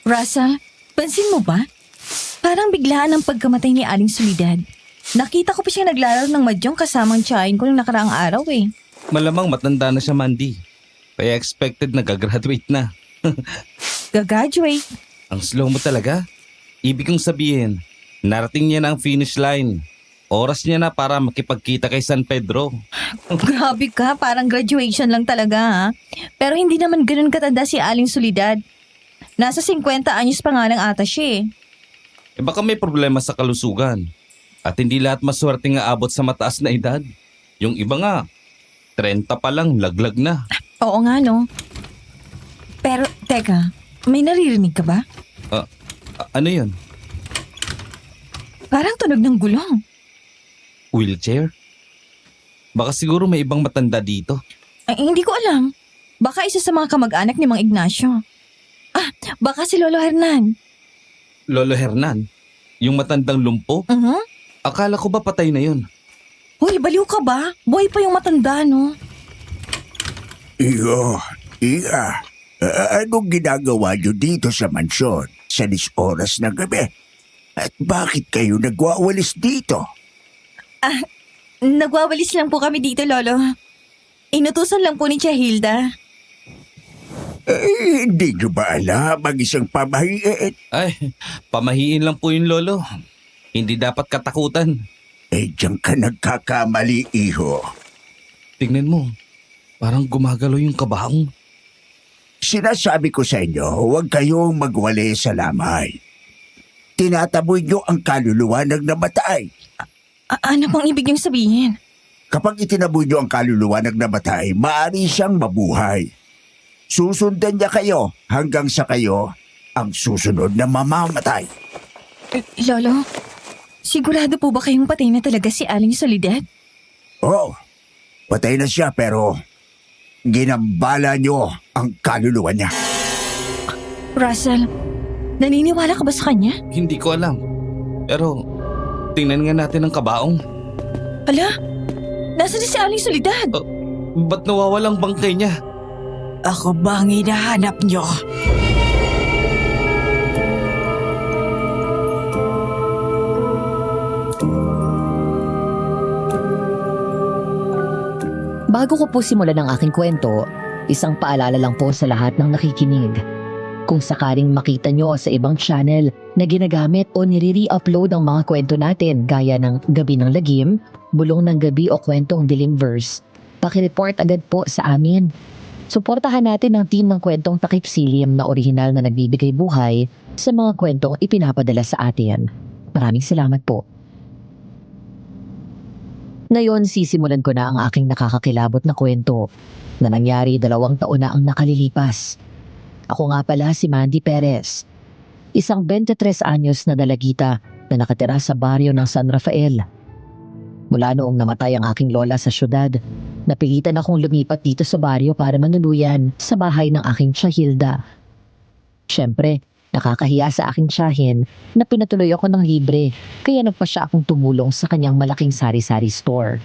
Russell, pansin mo ba? Parang biglaan ang pagkamatay ni Aling Soledad. Nakita ko pa siya naglalaro ng mahjong kasamang tiyahin ko nung nakaraang araw eh. Malamang matanda na siya, Mandy. Kaya expected na gagraduate na. Gagraduate. Ang slow mo talaga. Ibig kong sabihin, narating niya na ang finish line. Oras niya na para makipagkita kay San Pedro. Grabe ka, parang graduation lang talaga ha. Pero hindi naman ganun katanda si Aling Soledad. Nasa 50 anyos pa nga lang ata siya eh. Baka may problema sa kalusugan. At hindi lahat maswerte nga abot sa mataas na edad. Yung iba nga, 30 pa lang, laglag na. Oo nga no. Pero teka, may naririnig ka ba? Ano yun? Parang tunog ng gulong. Wheelchair? Baka siguro may ibang matanda dito. Ay, hindi ko alam. Baka isa sa mga kamag-anak ni Mang Ignacio. Baka si Lolo Hernan. Lolo Hernan? Yung matandang lumpo? Akala ko ba patay na yun? Hoy, baliw ka ba? Buhay pa yung matanda, no? Iya. Anong ginagawa niyo dito sa mansyon sa 10 oras ng gabi? At bakit kayo nagwawalis dito? Nagwawalis lang po kami dito, Lolo. Inutusan lang po ni Tia Hilda. Hindi niyo ba alam ang isang pamahiin? Ay, pamahiin lang po yun, Lolo. Hindi dapat katakutan. Diyan ka nagkakamali, iho. Tingnan mo, parang gumagalaw yung kabaong. Sinasabi ko sa inyo, huwag kayong magwali sa lamay. Tinataboy niyo ang kaluluwa ng namatay. Ano pang ibig niyong sabihin? Kapag itinaboy niyo ang kaluluwa ng namatay, maaari siyang mabuhay. Susundan niya kayo hanggang sa kayo ang susunod na mamamatay. Lolo, sigurado po ba kayong patay na talaga si Aling Soledad? Oo, patay na siya pero ginambala niyo ang kaluluwa niya. Russell, naniniwala ka ba sa kanya? Hindi ko alam. Pero, tingnan nga natin ang kabaong. Ala, nasa na si Aling Soledad? Ba't nawawalang bangkay niya? Ako ba ang hinahanap niyo? Bago ko po simulan ang aking kwento, isang paalala lang po sa lahat ng nakikinig. Kung sakaling makita nyo sa ibang channel na ginagamit o nire-re-upload ang mga kwento natin gaya ng Gabi ng Lagim, Bulong ng Gabi o Kwentong Dilim Verse, pakireport agad po sa amin. Suportahan natin ang team ng Kwentong Takip Silim na orihinal na nagbibigay buhay sa mga kwentong ipinapadala sa atin. Maraming salamat po. Ngayon, sisimulan ko na ang aking nakakakilabot na kwento na nangyari 2 taon na ang nakalilipas. Ako nga pala si Mandy Perez, isang 23 anyos na dalagita na nakatira sa baryo ng San Rafael. Mula noong namatay ang aking lola sa syudad, napilitan akong lumipat dito sa baryo para manuluyan sa bahay ng aking tia Hilda. Siyempre, nakakahiya sa aking tiyahin na pinatuloy ako ng libre, kaya nagpasya akong tumulong sa kanyang malaking sari-sari store.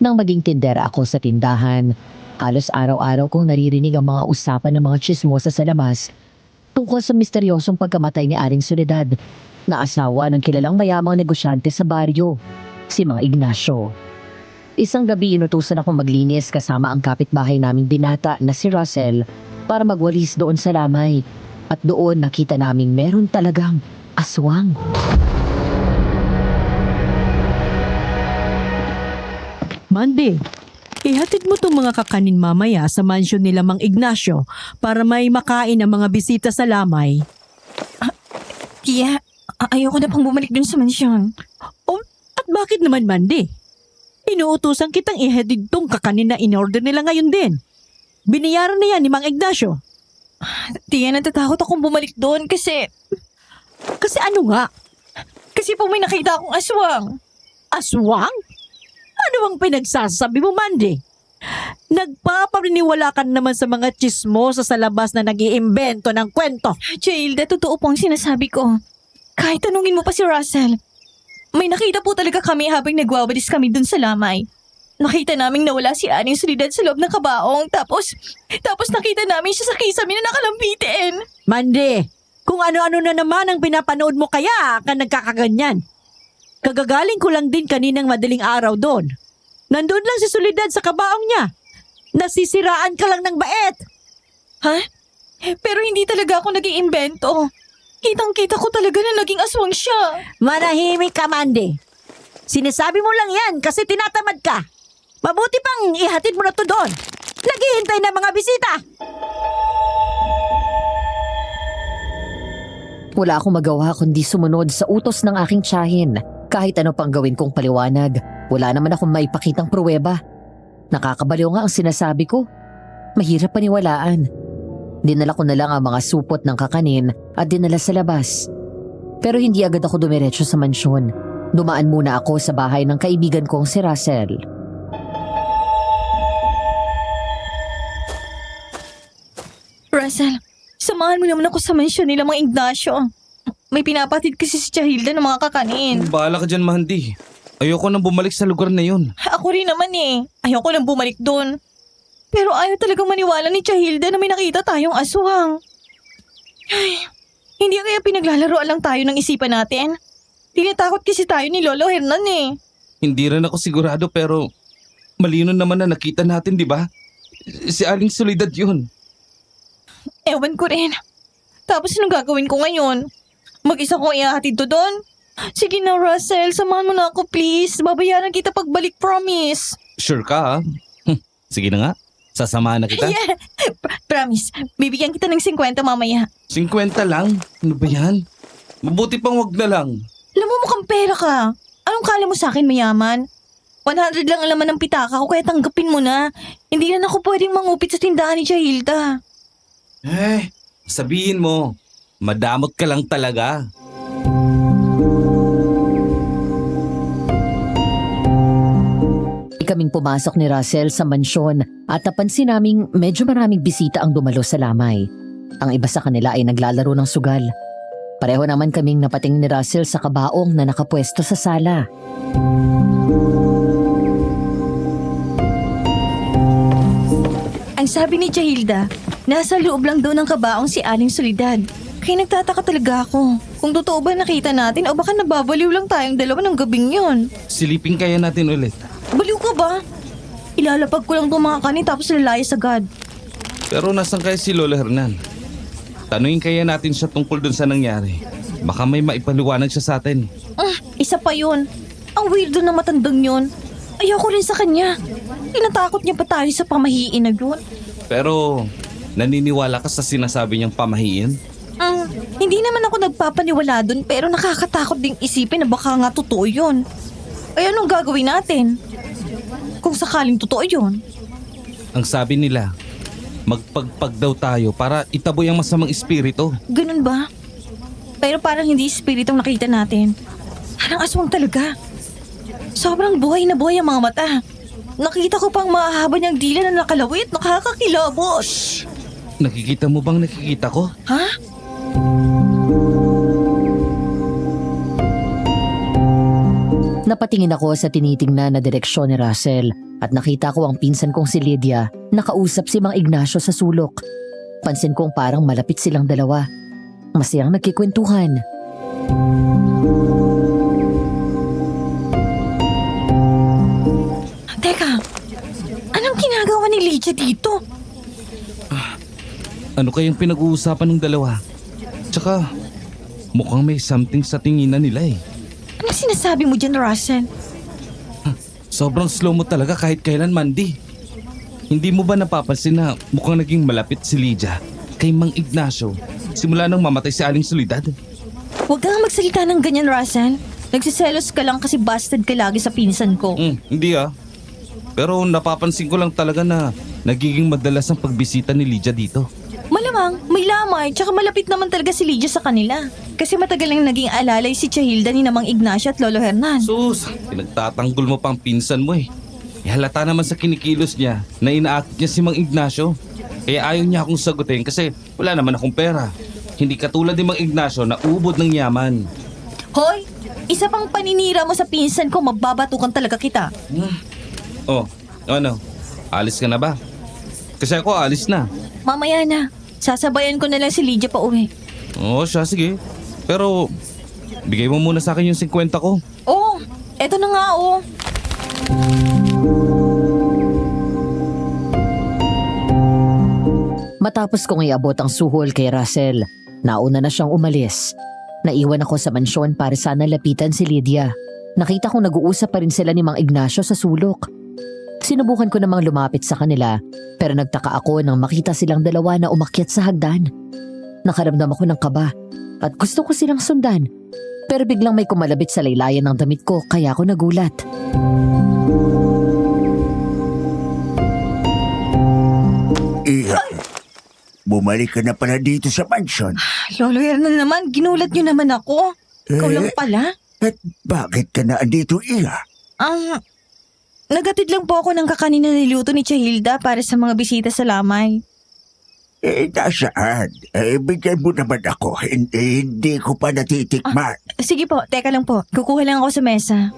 Nang maging tindera ako sa tindahan, halos araw-araw kong naririnig ang mga usapan ng mga tsismosa sa labas tungkol sa misteryosong pagkamatay ni Aling Soledad, na asawa ng kilalang mayamang negosyante sa baryo, si Mang Ignacio. Isang gabi inutusan akong maglinis kasama ang kapitbahay naming binata na si Russell para magwalis doon sa lamay. At doon nakita naming meron talagang aswang. Mandy, ihatid mo tong mga kakanin mamaya sa mansyon nila Mang Ignacio para may makain ang mga bisita sa lamay. Tia, ayoko na pang bumalik dun sa mansyon. Oh, at bakit naman, Mandy? Inuutusan kitang ihatid tong kakanin na in-order nila ngayon din. Binayaran na yan ni Mang Ignacio. Tia, natatakot akong bumalik doon kasi Kasi ano nga? po may nakita akong aswang. Aswang? Ano bang pinagsasabi mo, Mandy? Nagpapariniwala ka naman sa mga tsismosa sa labas na nag-iimbento ng kwento. Tia Hilda, totoo po ang sinasabi ko. Kahit tanungin mo pa si Russell, may nakita po talaga kami habang nagwawalis kami dun sa lamay. Nakita naming nawala si Aling Soledad sa loob ng kabaong, tapos nakita namin siya sa kisame na nakalambitin. Mandy, Kung ano-ano na naman ang pinapanood mo kaya ka nagkakaganyan. Kagagaling ko lang din kaninang madaling araw doon. Nandun lang si Soledad sa kabaong niya. Nasisiraan ka lang ng bait. Ha? Pero hindi talaga ako nag-iimbento. Kitang-kita ko talaga na naging aswang siya. Manahimik ka, Mandy. Sinasabi mo lang yan kasi tinatamad ka. Mabuti pang ihatid mo na to doon. Naghihintay na mga bisita. Wala akong magawa kundi sumunod sa utos ng aking tiyahin. Kahit ano pang gawin kong paliwanag, wala naman akong maipakitang pruweba. Nakakabaliw nga ang sinasabi ko. Mahirap paniwalaan. Dinala ko na lang ang mga supot ng kakanin at dinala sa labas. Pero hindi agad ako dumiretso sa mansyon. Dumaan muna ako sa bahay ng kaibigan kong si Russell. Russell, samahan mo naman ako sa mansyon nila mga Ignacio. May pinapatid kasi si Chahilda ng mga kakanin. Bahala ka dyan, Mandy. Ayoko nang bumalik sa lugar na yun. Ako rin naman eh. Ayoko nang bumalik doon. Pero ayaw talagang maniwala ni Chahilda na may nakita tayong aswang. Ay, hindi kaya pinaglalaroan lang tayo ng isipan natin? Tinatakot kasi tayo ni Lolo Hernan eh. Hindi rin ako sigurado pero malino naman na nakita natin, di ba? Si Aling Soledad yun. Ewan ko rin. Tapos anong gagawin ko ngayon? Mag-isa ko ihahatid to doon? Sige na Russell, samahan mo na ako please. Babayaran kita pagbalik, promise. Sure ka, ha? Sige na nga. Sasamahan na kita. Yeah, promise. Bibigyan kita ng 50 mamaya. 50 lang? Ano ba yan? Mabuti pang wag na lang. Alam mo mukhang pera ka. Anong kala mo sa akin mayaman? 100 lang ang laman ng pitaka ko kaya tanggapin mo na. Hindi na ako pwedeng mangupit sa tindahan ni Chahilda. Sabihin mo, madamot ka lang talaga. Kaming pumasok ni Russell sa mansyon at napansin naming medyo maraming bisita ang dumalo sa lamay. Ang iba sa kanila ay naglalaro ng sugal. Pareho naman kaming napatingin ni Russell sa kabaong na nakapwesto sa sala. Ang sabi ni Chahilda, nasa loob lang daw ng kabaong si Aling Soledad. Kaya nagtataka talaga ako kung totoo ba nakita natin o baka nababaliw lang tayong dalawa ng gabing yun. Silipin kaya natin ulit. Baliw ka ba? Ilalapag ko lang itong mga kanin tapos lalayas agad. Pero nasan kaya si Lolo Hernan? Tanungin kaya natin siya tungkol dun sa nangyari. Baka may maipaliwanag siya sa atin. Isa pa yun. Ang weirdo na matandang yun. Ayoko rin sa kanya. Tinatakot niya pa tayo sa pamahiin na yun. Pero naniniwala ka sa sinasabi niyang pamahiin? Hindi naman ako nagpapaniwala dun pero nakakatakot ding isipin na baka nga totoo yun. Ay anong gagawin natin? Kung sakaling totoo yun. Ang sabi nila, magpagpag daw tayo para itaboy ang masamang espiritu. Ganun ba? Pero parang hindi espiritong nakita natin. Parang aswang talaga. Sobrang buhay na buhay ang mga mata. Nakita ko pang mahahaba niyang dila na nakalawit. Nakakakilabot. Nakikita mo bang nakikita ko? Ha? Napatingin ako sa tinitingnan na direksyon ni Russell at nakita ko ang pinsan kong si Lydia nakausap si Mang Ignacio sa sulok. Pansin kong parang malapit silang dalawa. Masayang nagkikwentuhan. Teka, anong ginagawa ni Lydia dito? Ano kayang pinag-uusapan ng dalawa? Tsaka, mukhang may something sa tinginan nila eh. Anong sinasabi mo dyan, Russell? Sobrang slow mo talaga kahit kailan, Mandy. Hindi mo ba napapansin na mukhang naging malapit si Lydia kay Mang Ignacio simula nang mamatay si Aling Soledad? Huwag kang magsalita ng ganyan, Russell. Nagsiselos ka lang kasi busted ka lagi sa pinsan ko. Hindi ah. Pero napapansin ko lang talaga na nagiging madalas ang pagbisita ni Lydia dito. Malamang, may lamay, tsaka malapit naman talaga si Lydia sa kanila. Kasi matagal nang naging alalay si Chahilda ni Mang Ignacio at Lolo Hernan. Sus, pinagtatanggol mo pang pinsan mo eh. Halata naman sa kinikilos niya na inaakit niya si Mang Ignacio. Kaya ayaw niya akong sagutin kasi wala naman akong pera. Hindi katulad ni Mang Ignacio na ubod ng yaman. Hoy, isa pang paninira mo sa pinsan ko, mababatukan talaga kita. Oh, ano? Alis ka na ba? Kasi ako alis na. Mamaya na, sasabayan ko na lang si Lydia pa uwi. Oo siya, sige. Pero bigay mo muna sa akin yung 50 ko. Oh, eto na nga oh. Matapos kong iabot ang suhol kay Russell, nauna na siyang umalis. Naiwan ako sa mansyon para sana lapitan si Lydia. Nakita kong nag-uusap pa rin sila ni Mang Ignacio sa sulok. Sinubukan ko namang lumapit sa kanila, pero nagtaka ako nang makita silang dalawa na umakyat sa hagdan. Nakaramdam ako ng kaba at gusto ko silang sundan. Pero biglang may kumalabit sa laylayan ng damit ko kaya ako nagulat. Iha, bumalik ka na pala dito sa mansion. Lolo Hernan naman, ginulat niyo naman ako. Ikaw lang pala. At bakit ka na andito, Iha? Nagatid lang po ako ng kakanin na niluto ni Chahilda para sa mga bisita sa lamay. Nasaan? Bigyan mo naman ako. Hindi ko pa natitikman. Sige po, teka lang po. Kukuha lang ako sa mesa.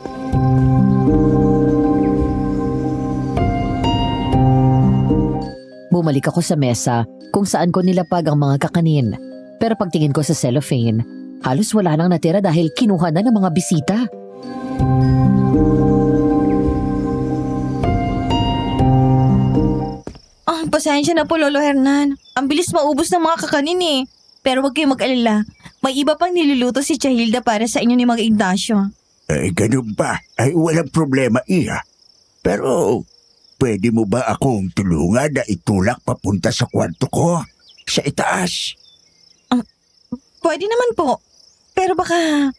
Bumalik ako sa mesa kung saan ko nilapag ang mga kakanin. Pero pagtingin ko sa cellophane, halos wala nang natira dahil kinuha na ng mga bisita. Pasensya na po, Lolo Hernan. Ang bilis maubos ng mga kakanin eh. Pero wag kayong mag-alala. May iba pang niluluto si Chahilda para sa inyo ni Mang Ignacio. Ganun ba? Walang problema, Iha. Pero, pwede mo ba akong tulungan na itulak papunta sa kwarto ko? Sa itaas? Pwede naman po. Pero baka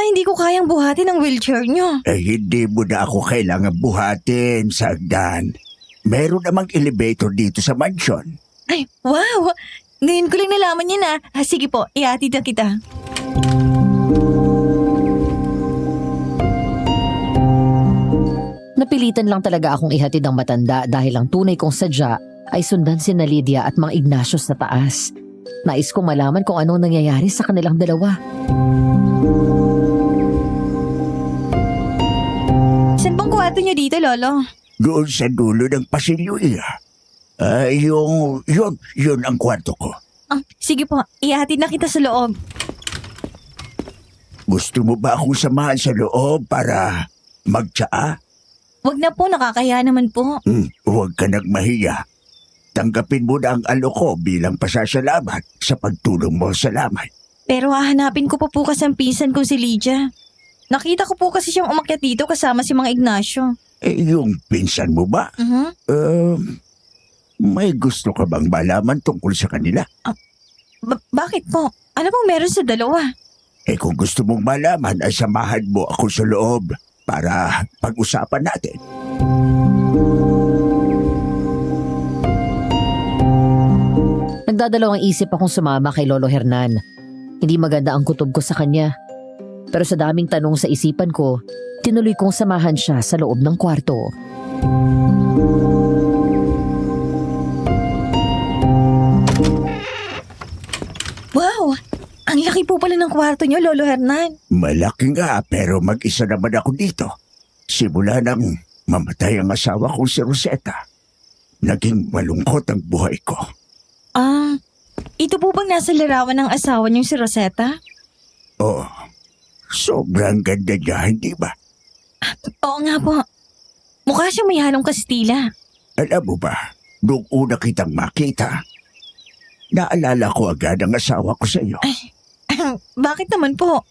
hindi ko kayang buhatin ang wheelchair nyo. Hindi mo na ako kailangan buhatin, Sagdan. Meron namang elevator dito sa mansion. Ay, wow! Ngayon ko lang nalaman yun ah. Sige po, ihatid na kita. Napilitan lang talaga akong ihatid ang matanda dahil ang tunay kong sadya ay sundan si Lydia at Mang Ignacio sa taas. Nais kong malaman kung anong nangyayari sa kanilang dalawa. Saan bang kwarto nyo dito, Lolo? Doon sa dulo ng pasilyo, Iha. Yun ang kwarto ko. Sige po, ihatid na kita sa loob. Gusto mo ba akong samahan sa loob para magtsaa? Wag na po, nakakaya naman po. Huwag ka nagmahiya. Tanggapin mo na ang alok ko bilang pasasalamat sa pagtulong mo sa lamay. Pero hahanapin ko pa po kasi ang pinsan kong si Lydia. Nakita ko po kasi siyang umakyat dito kasama si Mang Ignacio. Yung pinsan mo ba? May gusto ka bang malaman tungkol sa kanila? Bakit po? Ano pong meron sa dalawa? Kung gusto mong malaman ay samahan mo ako sa loob para pag-usapan natin. Nagdadalawang isip akong sumama kay Lolo Hernan. Hindi maganda ang kutob ko sa kanya. Pero sa daming tanong sa isipan ko, tinuloy kong samahan siya sa loob ng kwarto. Wow! Ang laki po pala ng kwarto niyo, Lolo Hernan. Malaki nga pero mag-isa naman ako dito. Simula nang mamatay ang asawa kong si Rosetta, naging malungkot ang buhay ko. Ito po bang nasa larawan ng asawa niyong si Rosetta? Oh, sobrang ganda niya, hindi ba? Oo nga po. Mukha siyang may halong Kastila. Alam mo ba, nung una kitang makita, naalala ko agad ang asawa ko sa iyo. Bakit naman po?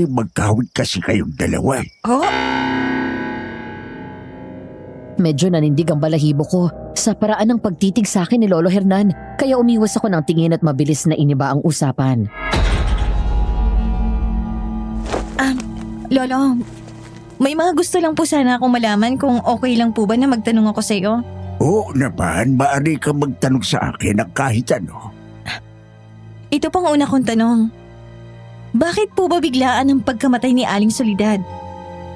Magkawit kasi kayong dalawa. Oh? Medyo nanindig ang balahibo ko sa paraan ng pagtitig sa akin ni Lolo Hernan, kaya umiwas ako ng tingin at mabilis na iniba ang usapan. Lolo, may mga gusto lang po sana akong malaman kung okay lang po ba na magtanong ako sa iyo. Oo naman, maaari kang magtanong sa akin ng kahit ano. Ito pang una kong tanong. Bakit po ba biglaan ang pagkamatay ni Aling Soledad?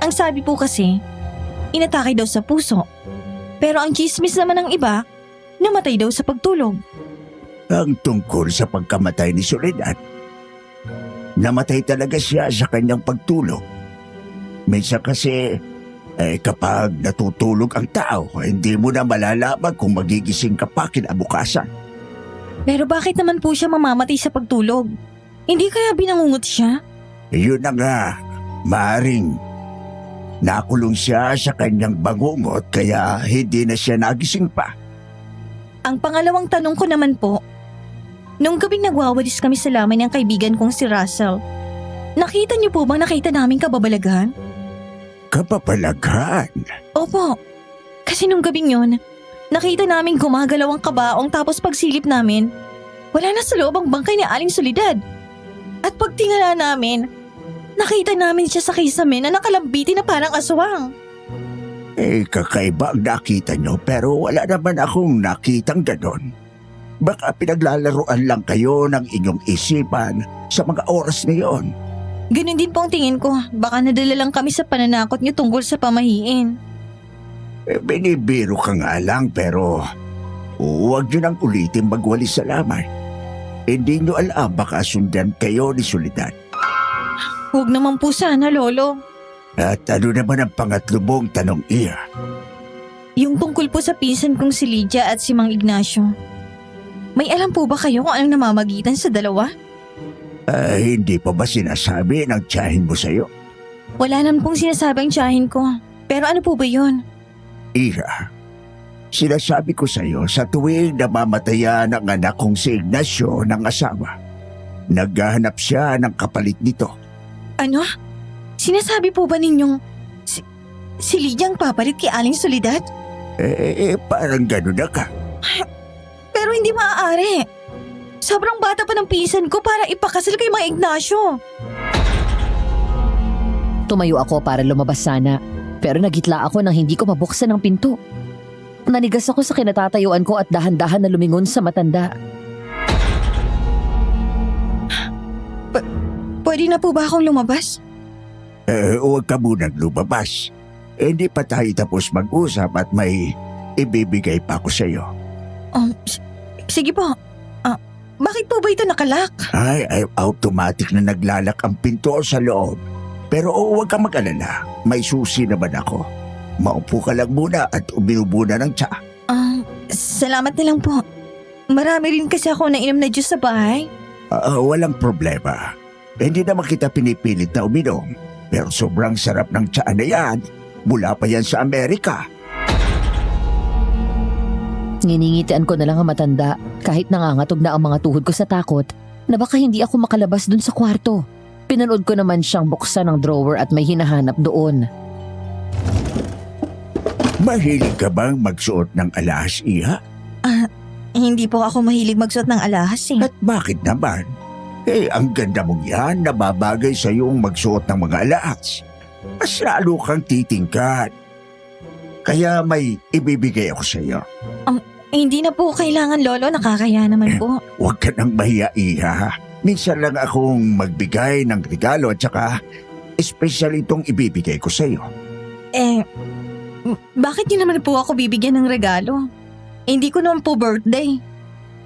Ang sabi po kasi, inatake daw sa puso. Pero ang chismis naman ng iba, namatay daw sa pagtulog. Ang tungkol sa pagkamatay ni Soledad, namatay talaga siya sa kanyang pagtulog. Minsan kasi, kapag natutulog ang tao, hindi mo na malalaman kung magigising ka pa kinabukasan. Pero bakit naman po siya mamamatay sa pagtulog? Hindi kaya binangungot siya? Yun na nga, maaring nakulong siya sa kanyang bangungot kaya hindi na siya nagising pa. Ang pangalawang tanong ko naman po, nung gabing nagwawalis kami sa lamay ng kaibigan kong si Russell, nakita niyo po bang nakita namin kababalaghan? Kapapalaghan? Opo, kasi nung gabing yun, nakita namin gumagalaw ang kabaong tapos pagsilip namin, wala na sa loob ang bangkay ni Aling Soledad. At pagtingala namin, nakita namin siya sa kisame na nakalambiti na parang aswang. Kakaiba ang nakita nyo pero wala naman akong nakitang ganon. Baka pinaglalaroan lang kayo ng inyong isipan sa mga oras na yon. Ganun din po ang tingin ko, baka nadala lang kami sa pananakot niyo tungkol sa pamahiin. Binibiro ka nga lang pero huwag nyo nang ulitin magwalis sa lamay. Hindi nyo alam baka sundan kayo ni Soledad. Huwag naman po sana, Lolo. At ano naman ang pangatlo mong tanong iya? Yung tungkol po sa pinsan kong si Lydia at si Mang Ignacio. May alam po ba kayo kung anong namamagitan sa dalawa? Hindi pa ba sinasabi ng tiyahin mo sa'yo? Wala naman pong sinasabi ang tiyahin ko. Pero ano po ba yun? Iha, sinasabi ko sa'yo sa tuwing namamatayan ang anak kong si Ignacio ng asawa. Naghahanap siya ng kapalit nito. Ano? Sinasabi po ba ninyong si Lydia ang papalit kay Aling Soledad? Parang gano'n na ka. Pero hindi maaari. Sobrang bata pa ng pinsan ko para ipakasal kay Mang Ignacio. Tumayo ako para lumabas sana, pero nagitla ako nang hindi ko mabuksan ang pinto. Nanigas ako sa kinatatayuan ko at dahan-dahan na lumingon sa matanda. Pwede na po ba akong lumabas? Huwag ka munang lumabas. Hindi pa tayo tapos mag-usap at may ibibigay pa ako sa'yo. Sige po. Bakit po ba ito nakalak? Ay, automatic na naglalak ang pinto sa loob. Pero huwag kang mag-alala. May susi naman ako. Maupo ka lang muna at uminom muna ng tsa. Salamat na lang po. Marami rin kasi ako nainom na juice sa bahay. Walang problema. Hindi naman kita pinipilit na uminom. Pero sobrang sarap ng tsa na yan. Mula pa yan sa Amerika. Nginingitian ko na lang ang matanda kahit nangangatog na ang mga tuhod ko sa takot na baka hindi ako makalabas dun sa kwarto. Pinanood ko naman siyang buksan ng drawer at may hinahanap doon. Mahilig ka bang magsuot ng alahas, Iha? Hindi po ako mahilig magsuot ng alahas eh. At bakit naman? Ang ganda mong yan, nababagay sa iyong magsuot ng mga alahas. Mas lalo kang titingkad. Kaya may ibibigay ako sa iyo. Hindi na po kailangan, Lolo. Nakakaya naman po. Huwag ka nang mahiya, Iha. Minsan lang akong magbigay ng regalo at saka espesyal itong ibibigay ko sa iyo. Bakit niyo naman po ako bibigyan ng regalo? Hindi ko naman po birthday.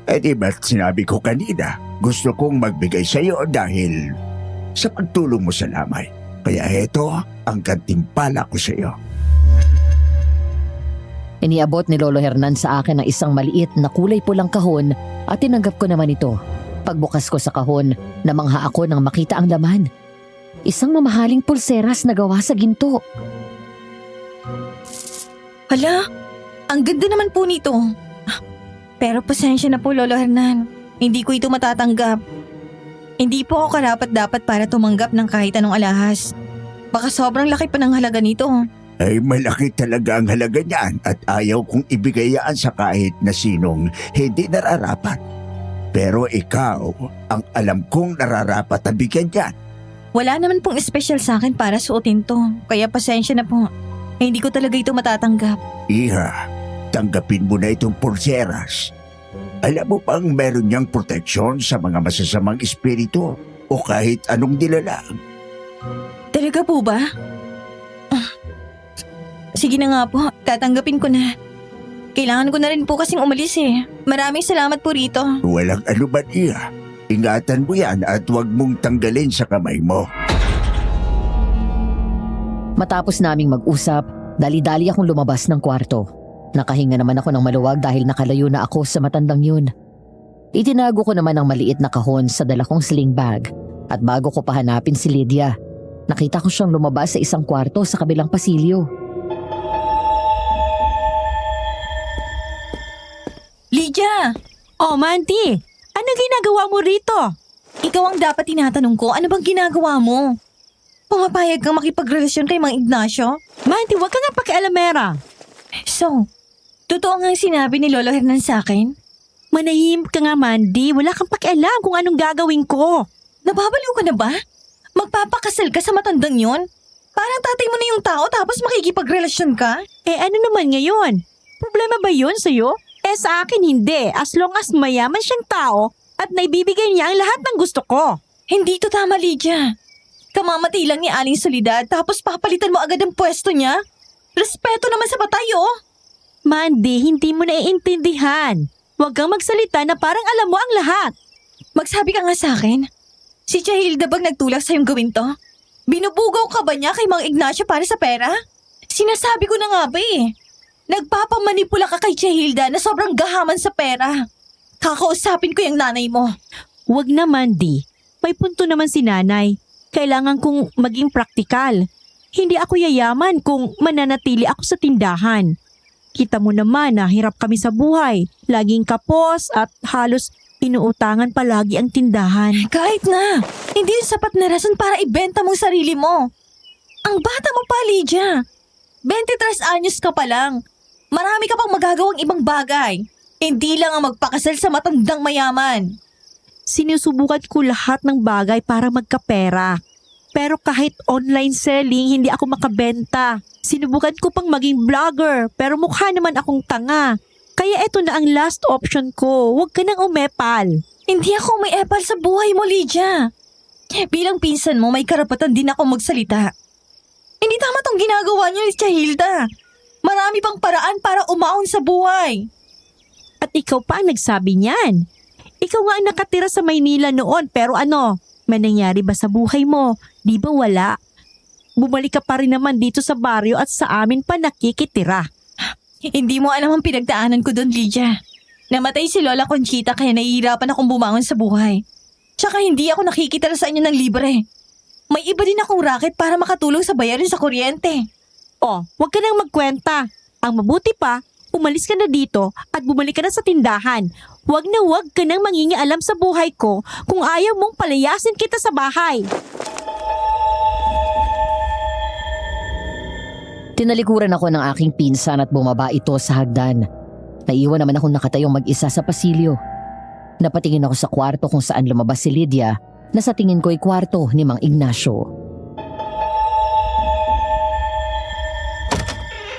Di ba't sinabi ko kanina, gusto kong magbigay sa iyo dahil sa pagtulong mo sa lamay. Kaya ito ang gantimpala ko sa iyo. Iniabot ni Lolo Hernan sa akin ang isang maliit na kulay pulang kahon at tinanggap ko naman ito. Pagbukas ko sa kahon, namangha ako nang makita ang laman. Isang mamahaling pulseras na gawa sa ginto. Hala, ang ganda naman po nito. Pero pasensya na po, Lolo Hernan. Hindi ko ito matatanggap. Hindi po ako karapat-dapat para tumanggap ng kahit anong alahas. Baka sobrang laki pa ng halaga nito. Malaki talaga ang halaga niyan at ayaw kong ibigay yan sa kahit na sinong hindi nararapat. Pero ikaw, ang alam kong nararapat na bigyan yan. Wala naman pong espesyal sa akin para suotin to. Kaya pasensya na po. Hindi ko talaga ito matatanggap. Iha, tanggapin mo na itong pulseras. Alam mo bang meron niyang proteksyon sa mga masasamang espiritu o kahit anong nilalang? Talaga po ba? Sige na nga po, tatanggapin ko na. Kailangan ko na rin po kasing umalis eh. Maraming salamat po rito. Walang anuman, Iha. Ingatan mo yan at huwag mong tanggalin sa kamay mo. Matapos naming mag-usap, dali-dali akong lumabas ng kwarto. Nakahinga naman ako ng maluwag dahil nakalayo na ako sa matandang yun. Itinago ko naman ang maliit na kahon sa dala kong sling bag at bago ko pahanapin si Lydia, nakita ko siyang lumabas sa isang kwarto sa kabilang pasilyo. Lydia! Oh, Mandy, ano ginagawa mo rito? Ikaw ang dapat tinatanong ko, ano bang ginagawa mo? Pumapayag kang makipagrelasyon kay Mang Ignacio? Mandy, wag ka nga pakialamera. So, totoo nga ang sinabi ni Lolo Hernan sa akin? Manahimik ka nga, Mandy. Wala kang pakialam kung anong gagawin ko. Nababaliw ka na ba? Magpapakasal ka sa matandang yon? Parang tatay mo na yung tao tapos makikipagrelasyon ka? Eh ano naman ngayon? Problema ba yun sa'yo? Eh sa akin hindi. As long as mayaman siyang tao at naibibigay niya ang lahat ng gusto ko. Hindi to tama, Lydia. Kamamatay lang ni Aling Soledad tapos papalitan mo agad ang pwesto niya? Respeto naman sa patay, oh! Mandy, hindi mo naiintindihan. Huwag kang magsalita na parang alam mo ang lahat. Magsabi ka nga sa akin. Si Chahilda bang nagtulak sa'yong gawin to? Binubugaw ka ba niya kay Mang Ignacio para sa pera? Sinasabi ko na nga ba eh. Nagpapamanipula ka kay Chahilda na sobrang gahaman sa pera. Kakausapin ko yung nanay mo. Huwag na, Mandy. May punto naman si nanay. Kailangan kong maging praktikal. Hindi ako yayaman kung mananatili ako sa tindahan. Kita mo naman na hirap kami sa buhay. Laging kapos at halos inuutangan palagi ang tindahan. Kahit na, hindi yun sapat na rason para ibenta mong sarili mo. Ang bata mo pa, Lydia. 23 anyos ka pa lang. Marami ka pang magagawang ibang bagay. Hindi lang ang magpakasal sa matandang mayaman. Sinusubukan ko lahat ng bagay para magkapera. Pero kahit online selling, hindi ako makabenta. Sinubukan ko pang maging vlogger, pero mukha naman akong tanga. Kaya eto na ang last option ko. Huwag ka nang umepal. Hindi ako may epal sa buhay mo, Lydia. Bilang pinsan mo, may karapatan din ako magsalita. Hindi tama tong ginagawa niyo ni Chahilda. Marami pang paraan para umaon sa buhay. At ikaw pa ang nagsabi niyan. Ikaw nga ang nakatira sa Maynila noon, pero ano, may nangyari ba sa buhay mo? Di ba wala? Bumalik ka pa rin naman dito sa baryo at sa amin pa nakikitira. Hindi mo alam ang pinagdaanan ko doon, Lydia. Namatay si Lola Conchita kaya nahihirapan akong bumangon sa buhay. Tsaka hindi ako nakikitira sa inyo ng libre. May iba din akong racket para makatulong sa bayarin sa kuryente. Oh, huwag ka nang magkwenta. Ang mabuti pa, umalis ka na dito at bumalik ka na sa tindahan. Huwag na huwag ka nang mangingialam sa buhay ko kung ayaw mong palayasin kita sa bahay. Tinalikuran ako ng aking pinsan at bumaba ito sa hagdan. Naiwan naman akong nakatayong mag-isa sa pasilyo. Napatingin ako sa kwarto kung saan lumabas si Lydia na sa tingin ko'y kwarto ni Mang Ignacio.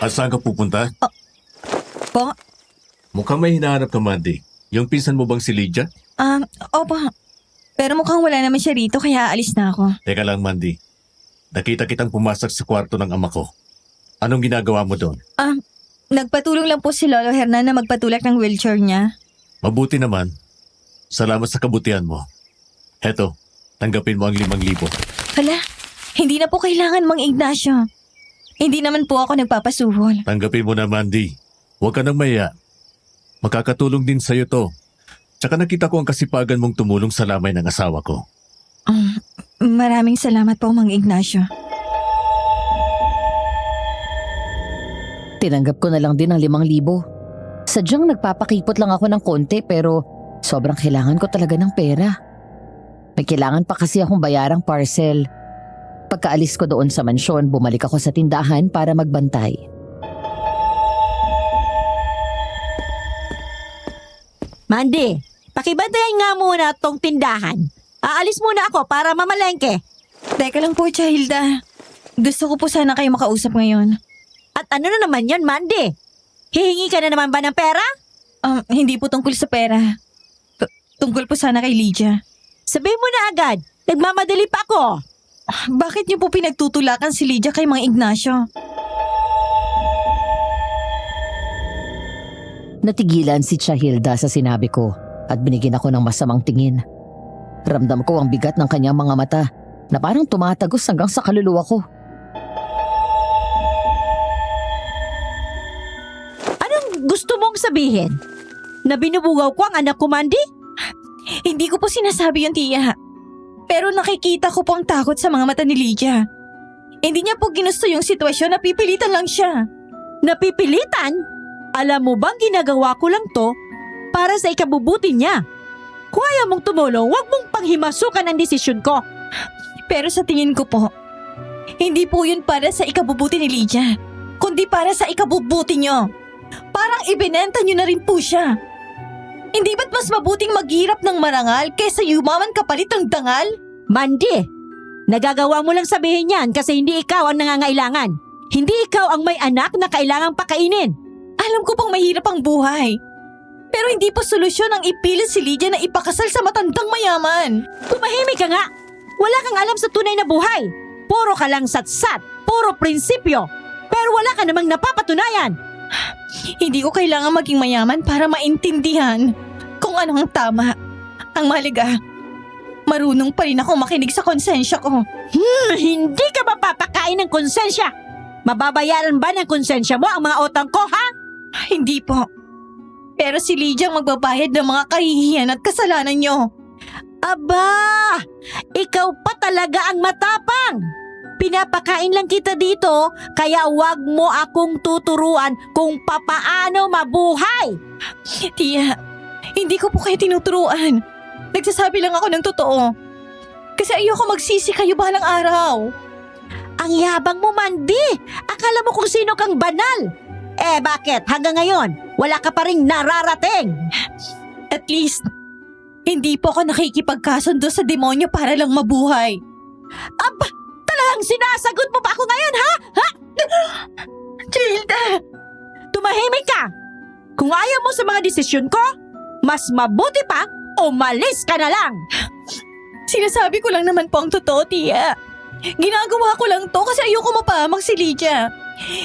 At saan ka pupunta? Po? Mukhang may hinahanap ka, Mandy. Yung pinsan mo bang si Lydia? Opo. Pero mukhang wala naman siya rito kaya aalis na ako. Teka lang, Mandy. Nakita kitang pumasok sa kwarto ng ama ko. Anong ginagawa mo doon? Nagpatulong lang po si Lolo Hernan na magpatulak ng wheelchair niya. Mabuti naman. Salamat sa kabutihan mo. Heto, tanggapin mo ang 5,000. Hala, hindi na po kailangan, Mang Ignacio. Hindi naman po ako nagpapasuhol. Tanggapin mo na, Mandy. Huwag ka nang maya. Makakatulong din sa'yo to. Tsaka nakita ko ang kasipagan mong tumulong sa lamay ng asawa ko. Maraming salamat po, Mang Ignacio. Tinanggap ko na lang din ang 5,000. Sadyang nagpapakipot lang ako ng konti pero sobrang kailangan ko talaga ng pera. May kailangan pa kasi akong bayarang parcel. Pagkaalis ko doon sa mansyon, bumalik ako sa tindahan para magbantay. Mandy, pakibantayan nga muna tong tindahan. Aalis muna ako para mamalengke. Teka lang po, Chahilda. Gusto ko po sana kayo makausap ngayon. At ano na naman yon, Mandy? Hihingi ka na naman ba ng pera? Hindi po tungkol sa pera. Tungkol po sana kay Lydia. Sabihin mo na agad, nagmamadali pa ako. Bakit niyo po pinagtutulakan si Lydia kay Mang Ignacio? Natigilan si Chahilda sa sinabi ko at binigyan ako ng masamang tingin. Ramdam ko ang bigat ng kanyang mga mata na parang tumatagos hanggang sa kaluluwa ko. Anong gusto mong sabihin? Na binubugaw ko ang anak ko, Mandy? Hindi ko po sinasabi yun, tiya. Pero nakikita ko po ang takot sa mga mata ni Lydia. Hindi niya po ginusto yung sitwasyon, napipilitan lang siya. Napipilitan? Alam mo bang ginagawa ko lang to para sa ikabubuti niya? Kung ayaw mong tumulong, huwag mong panghimasukan ang desisyon ko. Pero sa tingin ko po, hindi po yun para sa ikabubuti ni Lydia, kundi para sa ikabubuti niyo. Parang ibinenta niyo na rin po siya. Hindi ba't mas mabuting maghirap ng marangal kaysa yumaman kapalit ng dangal? Mandy, nagagawa mo lang sabihin yan kasi hindi ikaw ang nangangailangan. Hindi ikaw ang may anak na kailangang pakainin. Alam ko pang mahirap ang buhay. Pero hindi po solusyon ang ipilit si Lydia na ipakasal sa matandang mayaman. Tumahimik ka nga. Wala kang alam sa tunay na buhay. Puro ka lang satsat, puro prinsipyo. Pero wala ka namang napapatunayan. Hindi ko kailangan maging mayaman para maintindihan kung ano ang tama. Ang mahalaga, marunong pa rin ako makinig sa konsensya ko. Hindi ka mapapakain ng konsensya. Mababayaran ba ng konsensya mo ang mga utang ko, ha? Hindi po. Pero si Lydia ang magbabayad ng mga kahihiyan at kasalanan niyo. Aba! Ikaw pa talaga ang matapang! Pinapakain lang kita dito, kaya wag mo akong tuturuan kung papaano mabuhay! Tia, hindi ko po kayo tinuturuan. Nagsasabi lang ako ng totoo. Kasi ayoko magsisi kayo balang araw. Ang yabang mo, Mandy! Akala mo kung sino kang banal! Eh bakit hanggang ngayon, wala ka pa ring nararating? At least, hindi po ako nakikipagkasundo sa demonyo para lang mabuhay. Aba! Talagang sinasagot mo pa ako ngayon, ha? Ha? Childa! Tumahimik ka! Kung ayaw mo sa mga desisyon ko, mas mabuti pa, umalis ka na lang! Sinasabi ko lang naman po ang totoo, Tia. Ginagawa ko lang to kasi ayoko mapahamak si Lydia.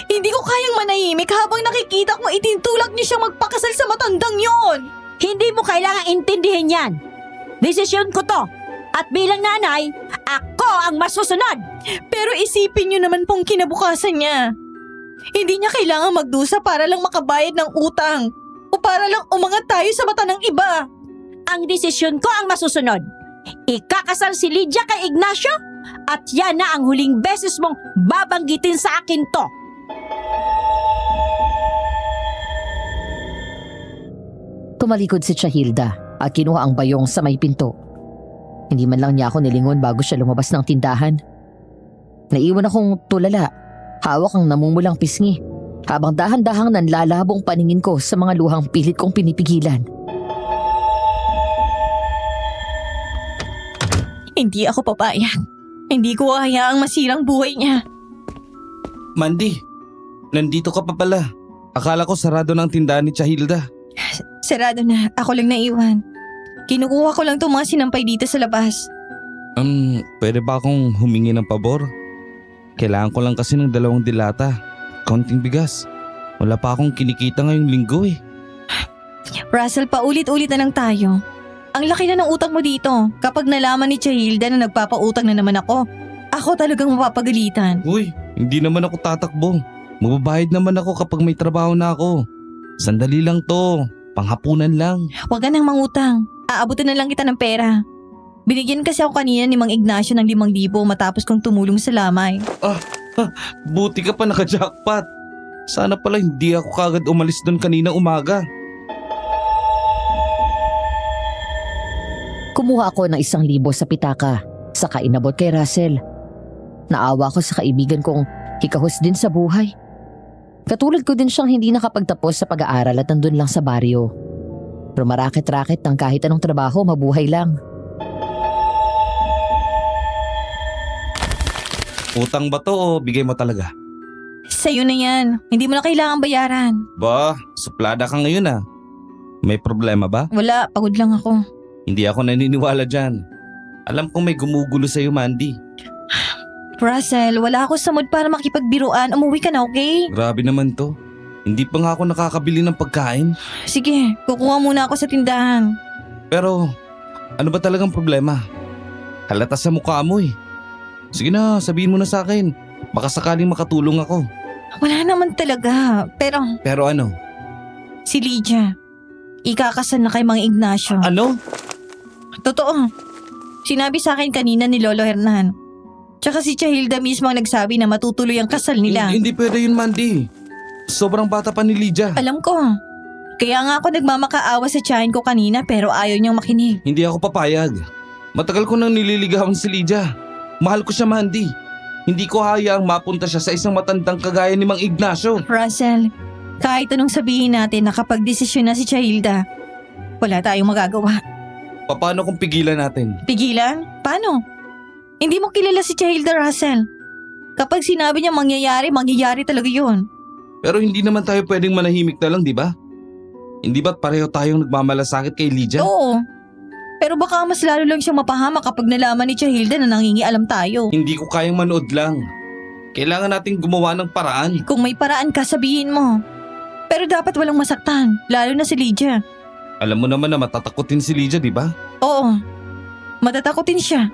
Hindi ko kayang manahimik habang nakikita kong itintulak niya siyang magpakasal sa matandang yon. Hindi mo kailangang intindihin yan. Desisyon ko to. At bilang nanay, ako ang masusunod. Pero isipin niyo naman pong kinabukasan niya. Hindi niya kailangan magdusa para lang makabayad ng utang o para lang umangat tayo sa mata ng iba. Ang desisyon ko ang masusunod. Ikakasal si Lydia kay Ignacio at yan na ang huling beses mong babanggitin sa akin to. Tumalikod si Chahilda at kinuha ang bayong sa may pinto. Hindi man lang niya ako nilingon bago siya lumabas ng tindahan. Naiwan akong tulala, hawak ang namumulang pisngi, habang dahan-dahang nanlalabong paningin ko sa mga luhang pilit kong pinipigilan. Hindi ako papayag. Hindi ko hayaang masirang buhay niya. Mandy, nandito ka pa pala. Akala ko sarado ng tindahan ni Chahilda. Sarado na. Ako lang naiwan. Kinukuha ko lang itong mga sinampay dito sa labas. Pwede ba akong humingi ng pabor? Kailangan ko lang kasi ng 2 dilata. Konting bigas. Wala pa akong kinikita ngayong linggo eh. Russell, paulit-ulit na lang tayo. Ang laki na ng utang mo dito. Kapag nalaman ni Chahilda na nagpapautang na naman ako talagang mapapagalitan. Uy, hindi naman ako tatakbo. Magbabayad naman ako kapag may trabaho na ako. Sandali lang to. Panghapunan lang. Huwag ka nang mangutang. Aabutin na lang kita ng pera. Binigyan kasi ako kanina ni Mang Ignacio ng 5,000 matapos kong tumulong sa lamay. Buti ka pa naka-jackpot. Sana pala hindi ako kagad umalis doon kanina umaga. Kumuha ako ng 1,000 sa pitaka, saka inabot kay Russell. Naawa ko sa kaibigan kong hikahos din sa buhay. Katulad ko din siyang hindi nakapagtapos sa pag-aaral at nandun lang sa baryo. Rumaraket-raket ng kahit anong trabaho, mabuhay lang. Utang ba to o bigay mo talaga? Sa'yo na yan. Hindi mo na kailangang bayaran. Ba, suplada ka ngayon ah. May problema ba? Wala, pagod lang ako. Hindi ako naniniwala dyan. Alam kong may gumugulo sa'yo, Mandy. Russell, wala ako sa mood para makipagbiruan. Umuwi ka na, okay? Grabe naman to. Hindi pa nga ako nakakabili ng pagkain. Sige, kukuha muna ako sa tindahan. Pero, ano ba talagang problema? Halata sa mukha mo eh. Sige na, sabihin mo na sa akin. Baka sakaling makatulong ako. Wala naman talaga. Pero Pero ano? si Lydia, ikakasal na kay Mang Ignacio. Ano? Totoo. Sinabi sa akin kanina ni Lolo Hernan. Tsaka si Chahilda mismo ang nagsabi na matutuloy ang kasal nila. Hindi pwede yun, Mandy. Sobrang bata pa ni Lydia. Alam ko. Kaya nga ako nagmamakaawa sa tiyahin ko kanina pero ayaw niyang makinig. Hindi ako papayag. Matagal ko nang nililigawan si Lydia. Mahal ko siya, Mandy. Hindi ko hayaang mapunta siya sa isang matandang kagaya ni Mang Ignacio. Russell, kahit anong sabihin natin na kapag desisyon na si Chahilda, wala tayong magagawa. Paano kung pigilan natin? Pigilan? Paano? Hindi mo kilala si Chahilda, Russell. Kapag sinabi niya mangyayari talaga yun. Pero hindi naman tayo pwedeng manahimik na lang, di ba? Hindi ba't pareho tayong nagmamalasakit kay Lydia? Oo. Pero baka mas lalo lang siyang mapahamak kapag nalaman ni Chahilda na nangingialam tayo. Hindi ko kayang manood lang. Kailangan nating gumawa ng paraan. Kung may paraan ka, sabihin mo. Pero dapat walang masaktan, lalo na si Lydia. Alam mo naman na matatakotin si Lydia, di ba? Oo. Matatakotin siya.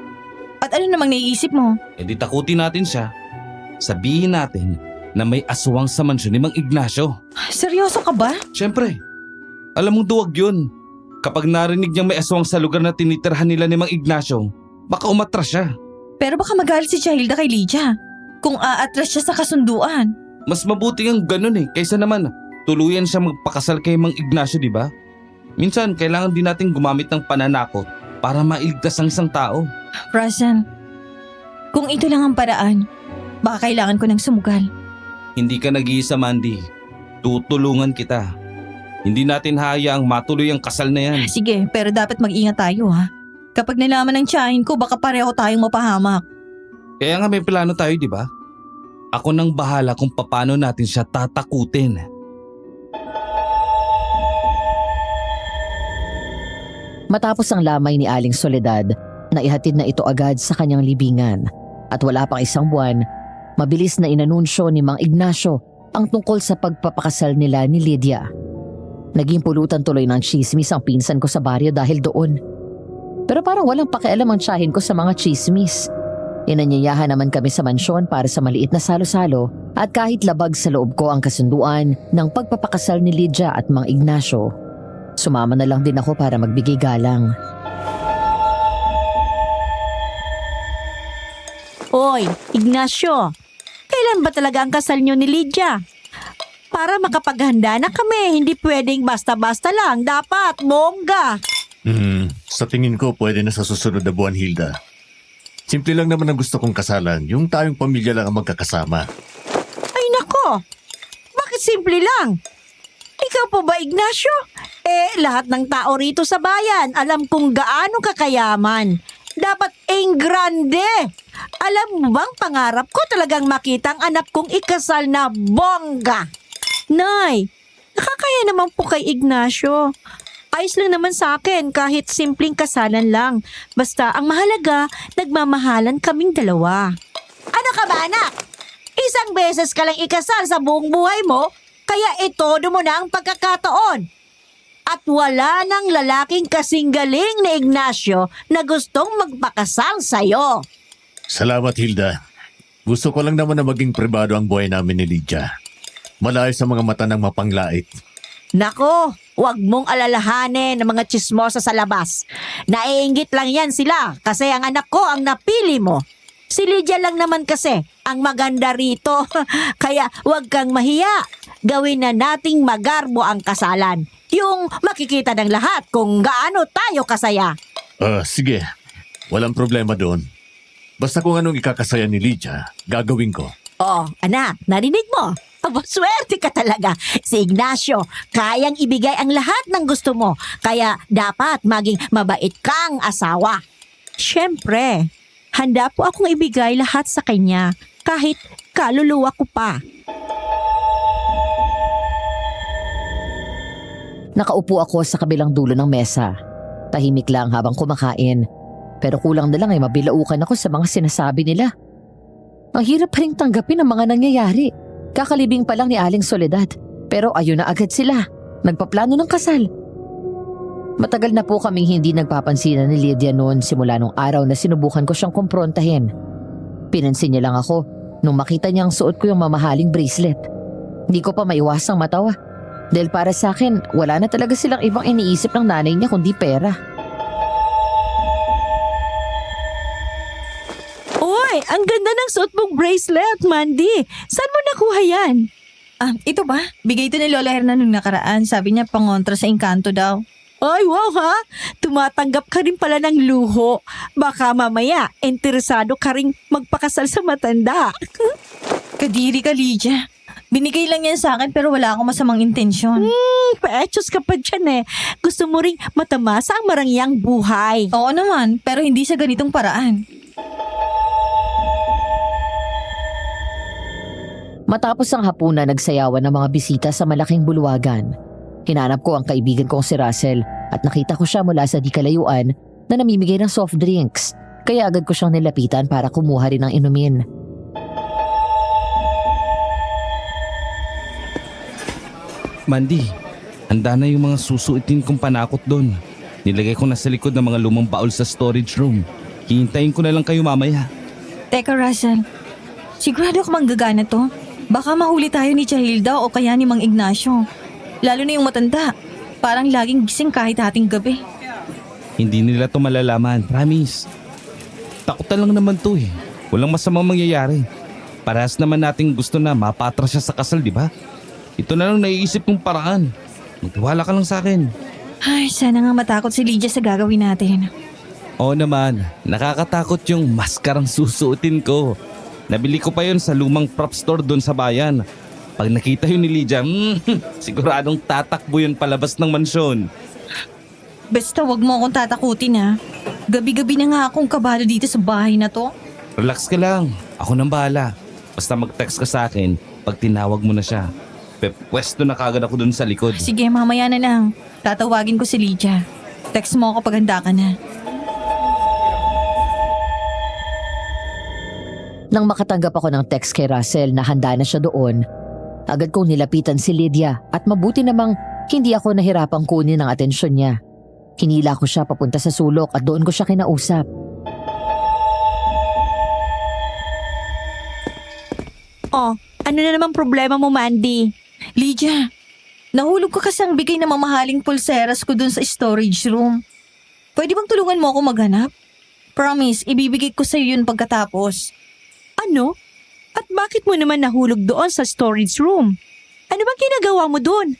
At ano namang naiisip mo? E di takutin natin siya. Sabihin natin na may aswang sa mansyon ni Mang Ignacio. Seryoso ka ba? Siyempre, alam mong duwag yun. Kapag narinig niyang may aswang sa lugar na tinitirhan nila ni Mang Ignacio, baka umatras siya. Pero baka magalit si Chahilda kay Lydia kung aatras siya sa kasunduan. Mas mabuti ang ganun kaysa naman tuluyan siya magpakasal kay Mang Ignacio, di ba? Minsan, kailangan din natin gumamit ng pananakot para mailigtas ang isang tao. Russell, kung ito lang ang paraan, baka kailangan ko ng sumugal. Hindi ka nag-iisa, Mandy. Tutulungan kita. Hindi natin hayaang matuloy ang kasal na yan. Sige, pero dapat mag-ingat tayo ha. Kapag nalaman ng tiyahin ko, baka pareho tayong mapahamak. Kaya nga may plano tayo, di ba? Ako nang bahala kung paano natin siya tatakutin. Matapos ang lamay ni Aling Soledad, naihatid na ito agad sa kanyang libingan. At wala pang isang buwan, mabilis na inanunsyo ni Mang Ignacio ang tungkol sa pagpapakasal nila ni Lydia. Naging pulutan tuloy ng chismis ang pinsan ko sa baryo dahil doon. Pero parang walang pakialam ang tiyahin ko sa mga chismis. Inanyayahan naman kami sa mansyon para sa maliit na salo-salo at kahit labag sa loob ko ang kasunduan ng pagpapakasal ni Lydia at Mang Ignacio, sumama na lang din ako para magbigay galang. Oy, Ignacio, kailan ba talaga ang kasal niyo ni Lydia? Para makapaghanda na kami, hindi pwedeng basta-basta lang. Dapat, bongga. Sa tingin ko, pwede na sa susunod na buwan, Hilda. Simple lang naman ang gusto kong kasalan, yung tayong pamilya lang ang magkakasama. Ay nako, bakit simple lang? Ikaw po ba, Ignacio? Lahat ng tao rito sa bayan, alam kung gaano kakayaman. Dapat en grande. Alam mo bang pangarap ko talagang makita ang anak kong ikasal na bongga? Nay, nakakaya naman po kay Ignacio. Ayos lang naman sa akin kahit simpleng kasalan lang. Basta ang mahalaga, nagmamahalan kaming dalawa. Ano ka ba, anak? Isang beses ka lang ikasal sa buong buhay mo, kaya itodo mo na ang pagkakataon. At wala nang lalaking kasing galing ni Ignacio na gustong magpakasal sa'yo. Salamat, Hilda. Gusto ko lang naman na maging pribado ang buhay namin ni Lydia. Malayo sa mga mata ng mapanglait. Nako, wag mong alalahanin ng mga chismosa sa labas. Naiinggit lang yan sila kasi ang anak ko ang napili mo. Si Lydia lang naman kasi ang maganda rito. Kaya wag kang mahiya. Gawin na nating magarbo ang kasalan. Yung makikita ng lahat kung gaano tayo kasaya. Sige. Walang problema doon. Basta kung anong ikakasaya ni Lydia, gagawin ko. Oh, anak, narinig mo? Aba, swerte ka talaga. Si Ignacio, kayang ibigay ang lahat ng gusto mo. Kaya dapat maging mabait kang asawa. Siyempre, handa po akong ibigay lahat sa kanya. Kahit kaluluwa ko pa. Nakaupo ako sa kabilang dulo ng mesa. Tahimik lang habang kumakain. Pero kulang na lang ay mabilaukan ako sa mga sinasabi nila. Ang hirap pa rin tanggapin ang mga nangyayari. Kakalibing pa lang ni Aling Soledad. Pero ayun na agad sila. Nagpaplano ng kasal. Matagal na po kaming hindi nagpapansinan ni Lydia noon simula nung araw na sinubukan ko siyang kumprontahin. Pinansin niya lang ako nung makita niyang suot ko yung mamahaling bracelet. Hindi ko pa maiwasang matawa. Dahil para sa akin, wala na talaga silang ibang iniisip ng nanay niya kundi pera. ang ganda ng suot mong bracelet, Mandy. Saan mo nakuha yan? Ito ba? Bigay ito ni Lola Hernan nung nakaraan. Sabi niya pangontra sa engkanto daw. Ay, wow ha! Tumatanggap ka rin pala ng luho. Baka mamaya, interesado ka rin magpakasal sa matanda. Kadiri ka, Lydia. Binigay lang yan sa akin pero wala akong masamang intensyon. Paechos ka pa dyan eh. Gusto mo ring matamasa ang marangyang buhay. Oo naman, pero hindi sa ganitong paraan. Matapos ang hapunan, nagsayawan ng mga bisita sa malaking bulwagan. Hinanap ko ang kaibigan kong si Russell at nakita ko siya mula sa di kalayuan na namimigay ng soft drinks. Kaya agad ko siyang nilapitan para kumuha rin ng inumin. Mandy, handa na yung mga susuitin kong panakot doon. Nilagay ko na sa likod ng mga lumang baul sa storage room. Hihintayin ko na lang kayo mamaya. Teka, Russell. Sigurado ka manggagana to? Baka mahuli tayo ni Chahilda o kaya ni Mang Ignacio. Lalo na yung matanda. Parang laging gising kahit hating gabi. Hindi nila to malalaman, promise. Takutan lang naman to eh. Walang masamang mangyayari. Parehas naman nating gusto na mapatras siya sa kasal, di ba? Ito na lang naiisip kong paraan. Magtiwala ka lang sa akin. Ay, sana nga matakot si Lydia sa gagawin natin. Oo naman, nakakatakot yung maskarang susuotin ko. Nabili ko pa yun sa lumang prop store doon sa bayan. Pag nakita yun ni Lydia, siguradong tatakbo yun palabas ng mansyon. Basta wag mo akong tatakutin ha. Gabi-gabi na nga akong kabado dito sa bahay na to. Relax ka lang, ako nang bahala. Basta mag-text ka sa akin pag tinawag mo na siya. Pwesto na kagad ako doon sa likod. Sige, mamaya na lang. Tatawagin ko si Lydia. Text mo ako pag handa ka na. Nang makatanggap ako ng text kay Russell na handa na siya doon, agad kong nilapitan si Lydia at mabuti namang hindi ako nahirapang kunin ang atensyon niya. Hinila ko siya papunta sa sulok at doon ko siya kinausap. Oh, ano na namang problema mo, Mandy? Lydia, nahulog ko kasi ang bigay na mamahaling pulseras ko dun sa storage room. Pwede bang tulungan mo ako maghanap? Promise, ibibigay ko sa'yo yun pagkatapos. Ano? At bakit mo naman nahulog doon sa storage room? Ano bang ginagawa mo doon?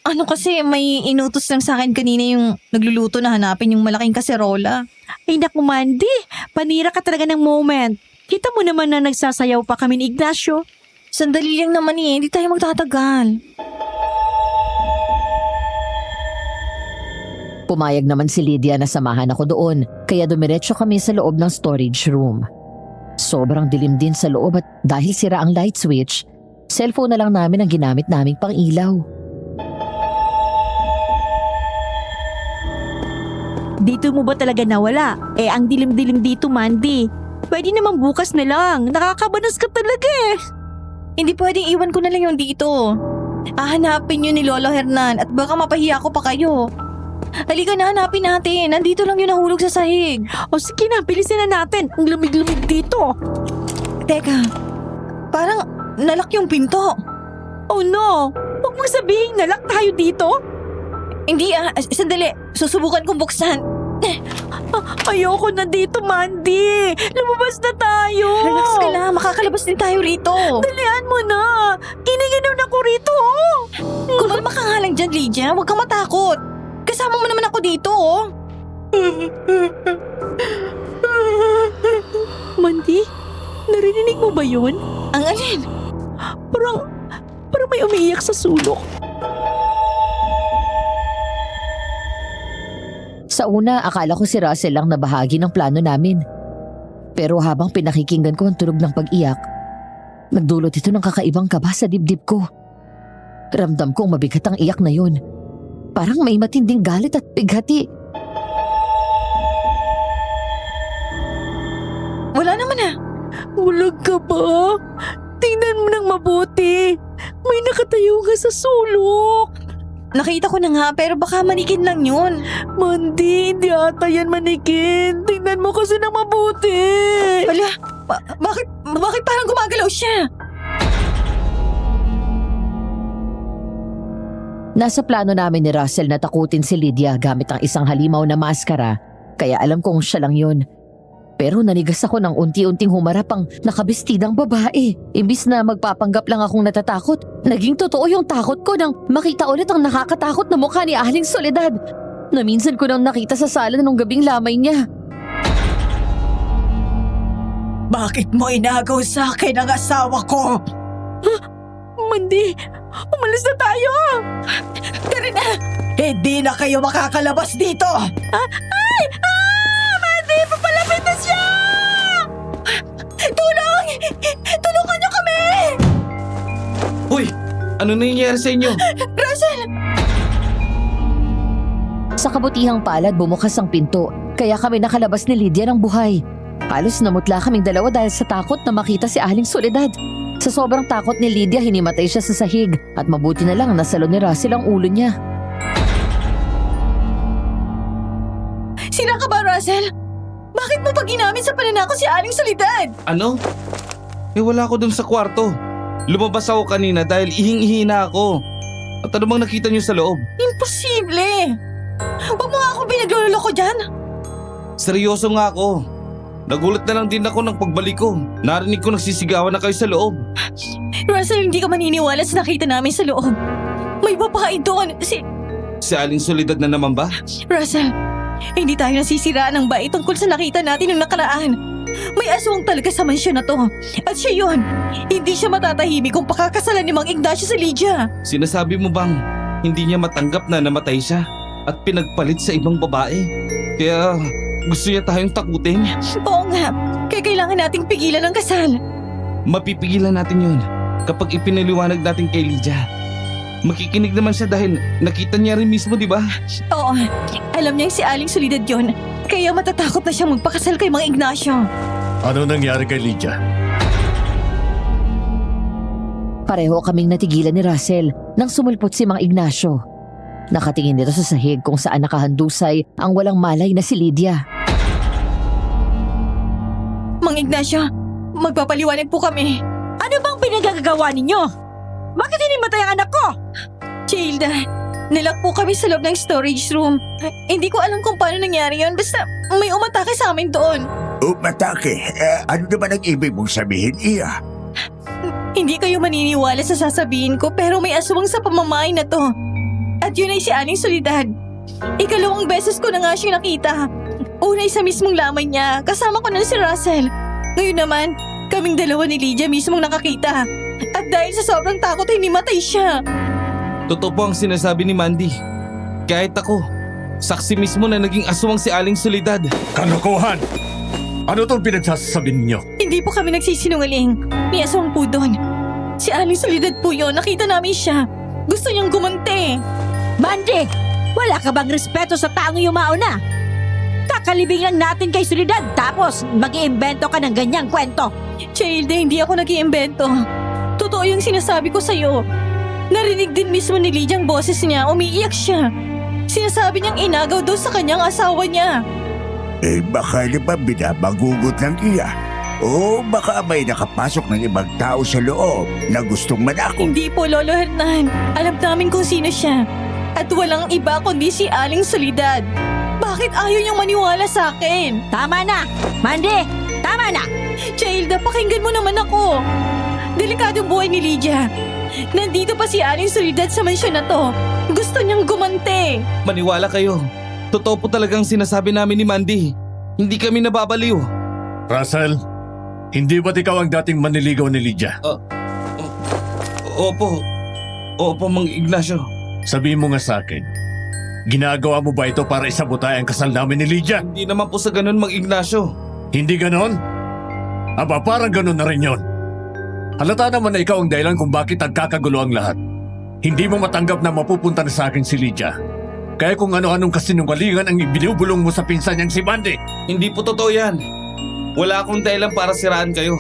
Ano kasi may inutos lang sa akin kanina yung nagluluto na hanapin yung malaking kaserola. Ay naku, Mandy, panira ka talaga ng moment. Kita mo naman na nagsasayaw pa kami ni Ignacio. Sandali lang naman hindi tayo magtatagal. Pumayag naman si Lydia na samahan ako doon, kaya dumiretso kami sa loob ng storage room. Sobrang dilim din sa loob at dahil sira ang light switch, cellphone na lang namin ang ginamit naming pang ilaw. Dito mo ba talaga nawala? Eh, ang dilim-dilim dito, Mandy. Pwede naman bukas na lang. Nakakabanas ka talaga eh. Hindi pwedeng iwan ko na lang yung dito. Hahanapin yun ni Lolo Hernan at baka mapahiya ko pa kayo. Halika na, hanapin natin. Nandito lang yung nahulog sa sahig. O sige na, bilisin na natin. Ang lamig-lamig dito. Teka, parang nalak yung pinto. Oh no! Huwag mong sabihin nalak tayo dito. Hindi sandali. Susubukan kong buksan. Ayoko na dito, Mandy. Lumabas na tayo. Relax ka lang, makakalabas din tayo rito. Dalian mo na. Giniginaw ako rito. Kumalma ka nga lang dyan, Lydia. Huwag kang matakot. Kasama mo naman ako dito, oh. Mandy, narinig mo ba yun? Ang alin? Parang may umiiyak sa sulok. Sa una, akala ko si Russell lang na bahagi ng plano namin. Pero habang pinakikinggan ko ang tunog ng pag-iyak, nagdulot ito ng kakaibang kaba sa dibdib ko. Ramdam kong mabigat ang iyak na yun. Parang may matinding galit at bighati. Wala naman ah. Bulag ka ba? Tingnan mo nang mabuti. May nakatayo nga sa sulok. Nakita ko na nga pero baka manikin lang yun. Mandy, hindi ata yan manikin. Tingnan mo kasi nang mabuti. Wala, bakit parang gumagalaw siya? Nasa plano namin ni Russell na takutin si Lydia gamit ang isang halimaw na maskara, kaya alam kong siya lang yun. Pero nanigas ako ng unti-unting humarap ang nakabestidang babae. Imbis na magpapanggap lang akong natatakot, naging totoo yung takot ko nang makita ulit ang nakakatakot na mukha ni Aling Soledad na minsan ko nang nakita sa sala nung gabing lamay niya. Bakit mo inagaw sa akin ang asawa ko? Mandy, umalis na tayo! Tara na! Hindi na kayo makakalabas dito! Mandy, papalapit na siya! Tulong! Tulungan niyo kami! Uy! Ano nangyayari sa inyo? Russell! Sa kabutihang palad bumukas ang pinto, kaya kami nakalabas ni Lydia ng buhay. Halos namutla kaming dalawa dahil sa takot na makita si Aling Soledad. Sa sobrang takot ni Lydia, hinimatay siya sa sahig at mabuti na lang nasalo ni Russell ang ulo niya. Sira ka ba, Russell? Bakit mo pag ginamit sa pananako si Aling Soledad? Ano? Eh wala ako dun sa kwarto. Lumabas ako kanina dahil ihing-ihi na ako. At ano bang nakita niyo sa loob? Imposible! Huwag mo nga akong pinagluloko dyan! Seryoso nga ako. Nagulat na lang din ako ng pagbalik ko. Narinig ko nagsisigawan na kayo sa loob. Russell, hindi ka maniniwala sa nakita namin sa loob. May babae doon. Si Aling Soledad na naman ba? Russell, hindi tayo nasisiraan ng bait tungkol sa nakita natin nung nakaraan. May aswang talaga sa mansyon na to. At siya yun. Hindi siya matatahimik kung pakakasalan ni Mang Ignacio si Lydia. Sinasabi mo bang hindi niya matanggap na namatay siya at pinagpalit sa ibang babae? Kaya gusto niya tayong takutin? Oo nga, kaya kailangan nating pigilan ang kasal. Mapipigilan natin yun kapag ipinaliwanag natin kay Lydia. Makikinig naman siya dahil nakita niya rin mismo, di ba? Oo, alam niyang si Aling Soledad yun. Kaya matatakot na siyang magpakasal kay Mang Ignacio. Ano nangyari kay Lydia? Pareho kaming natigilan ni Russell nang sumulpot si Mang Ignacio. Nakatingin dito sa sahig kung saan nakahandusay ang walang malay na si Lydia. Mang Ignacio, magpapaliwanag po kami. Ano bang pinagagawa ninyo? Bakit hinimatay ang anak ko? Childa, nilak po kami sa loob ng storage room. Hindi ko alam kung paano nangyari yun. Basta may umatake sa amin doon. Umatake? Ano naman ang ibig mong sabihin, Iya? Hindi kayo maniniwala sa sasabihin ko pero may aswang sa pamamahay na to. At yun ay si Aling Soledad. Ikalawang beses ko na nga siyang nakita. Una sa mismong lamay niya, kasama ko na si Russell. Ngayon naman, kaming dalawa ni Lydia mismong nakakita. At dahil sa sobrang takot ay nimatay siya. Totoo po ang sinasabi ni Mandy. Kahit ako, saksi mismo na naging aswang si Aling Soledad. Kalokohan! Ano tong pinagsasabi ninyo? Hindi po kami nagsisinungaling. May aswang po doon. Si Aling Soledad po yun, nakita namin siya. Gusto niyang gumanti. Mandy, wala ka bang respeto sa taong yumao na? Kakalibing lang natin kay Soledad tapos mag-iimbento ka ng ganyang kwento. Childe, hindi ako nag-iimbento. Totoo yung sinasabi ko sa'yo. Narinig din mismo ni Lydia ang boses niya, umiiyak siya. Sinasabi niyang inagaw daw sa kanyang asawa niya. Baka naman binabagugot ng Iya. O baka may nakapasok ng ibang tao sa loob na gustong manakot. Hindi po, Lolo Hernan. Alam namin kung sino siya. At walang iba kundi si Aling Soledad. Bakit ayaw niyang maniwala sa akin? Tama na! Mandy, tama na! Childa, pakinggan mo naman ako. Delikadong buhay ni Lydia. Nandito pa si Aling Soledad sa mansyon na to. Gusto niyang gumante. Maniwala kayo. Totoo po talagang sinasabi namin ni Mandy. Hindi kami nababaliw. Russell, hindi ba't ikaw ang dating manliligaw ni Lydia? Opo. Opo, Mang Ignacio. Sabihin mo nga sa akin, ginagawa mo ba ito para isabotay ang kasal namin ni Lydia? Hindi naman po sa ganun, Mang Ignacio. Hindi ganon? Aba, parang ganon na rin yon. Halata naman na ikaw ang dahilan kung bakit nagkakagulo ang lahat. Hindi mo matanggap na mapupunta na sa akin si Lydia. Kaya kung ano-anong kasinungalingan ang ibinubulong mo sa pinsan niyang si Mandy. Hindi po totoo yan. Wala akong dahilan para siraan kayo.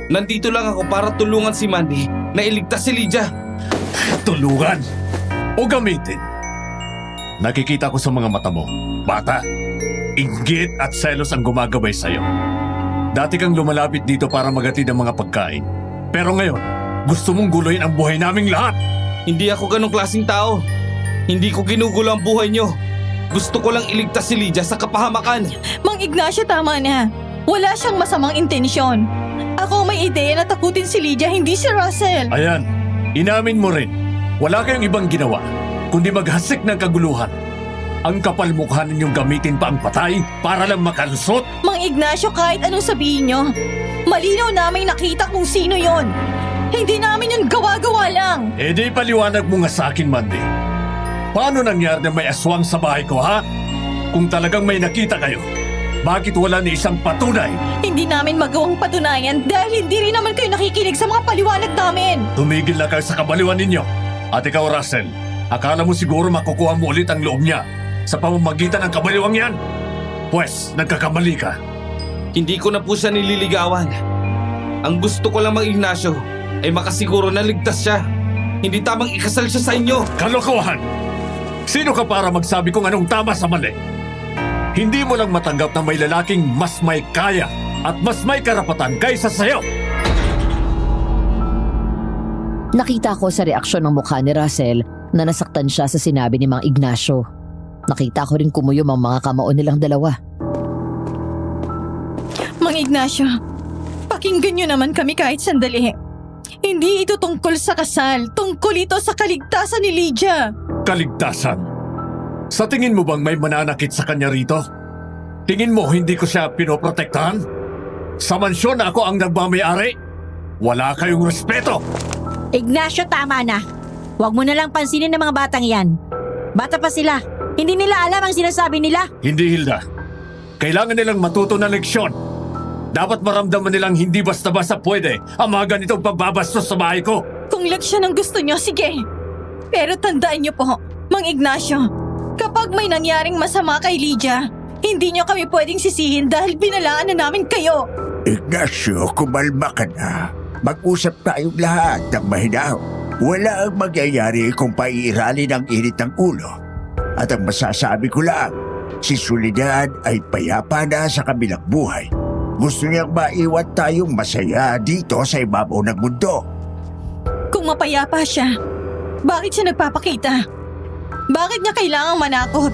Nandito lang ako para tulungan si Mandy na iligtas si Lydia. Tulungan o gamitin. Nakikita ko sa mga mata mo, bata, inggit at selos ang gumagabay sa'yo. Dati kang lumalapit dito para magatid ang mga pagkain. Pero ngayon, gusto mong guloyin ang buhay naming lahat. Hindi ako ganong klaseng tao. Hindi ko ginugulo ang buhay niyo. Gusto ko lang iligtas si Lydia sa kapahamakan. Mang Ignacio, tama na. Wala siyang masamang intensyon. Ako may ideya na takutin si Lydia, hindi si Russell. Ayan, inamin mo rin. Wala kayong ibang ginawa, kundi maghasik ng kaguluhan. Ang kapal mukha ninyong gamitin pa ang patay para lang makalusot. Mang Ignacio, kahit anong sabihin niyo, malinaw namin nakita kung sino yon. Hindi namin yun gawa-gawa lang. Eh di paliwanag mo nga sa akin, Mandy. Paano nangyari na may aswang sa bahay ko, ha? Kung talagang may nakita kayo, bakit wala ni isang patunay? Hindi namin magawang patunayan dahil hindi rin naman kayo nakikinig sa mga paliwanag namin. Tumigil na kayo sa kabaliwan ninyo. At ikaw, Russell, akala mo siguro makukuha mo ulit ang loob niya sa pamamagitan ng kabaliwang yan? Pwes, nagkakamali ka. Hindi ko na po siya nililigawan. Ang gusto ko lang, Mang Ignacio, ay makasiguro na ligtas siya. Hindi tamang ikasal siya sa inyo. Kalokohan! Sino ka para magsabi kung anong tama sa mali? Hindi mo lang matanggap na may lalaking mas may kaya at mas may karapatan kaysa sa'yo. Nakita ko sa reaksyon ng mukha ni Russell na nasaktan siya sa sinabi ni Mang Ignacio. Nakita ko rin kumuyom ang mga kamao nilang dalawa. Mang Ignacio, pakinggan niyo naman kami kahit sandali. Hindi ito tungkol sa kasal, tungkol ito sa kaligtasan ni Lydia. Kaligtasan? Sa tingin mo bang may mananakit sa kanya rito? Tingin mo hindi ko siya pinoprotektahan? Sa mansyon na ako ang nagmamayari? Wala kayong respeto! Ignacio, tama na. Huwag mo na lang pansinin ng mga batang yan. Bata pa sila. Hindi nila alam ang sinasabi nila. Hindi, Hilda. Kailangan nilang matuto ng leksyon. Dapat maramdaman nilang hindi basta-basta pwede ang mga ganitong pagbabastos sa bahay ko. Kung leksyon ang gusto niyo, sige. Pero tandaan niyo po, Mang Ignacio, kapag may nangyaring masama kay Lydia, hindi niyo kami pwedeng sisihin dahil binalaan na namin kayo. Ignacio, kumalma ka na. Mag-usap tayong lahat ng mahinaw. Wala ang magyayari kung paiirali ng init ng ulo. At ang masasabi ko lang, si Soledad ay payapa na sa kabilang buhay. Gusto niyang maiwan tayong masaya dito sa ibabaw ng mundo. Kung mapayapa siya, bakit siya nagpapakita? Bakit niya kailangang manakot?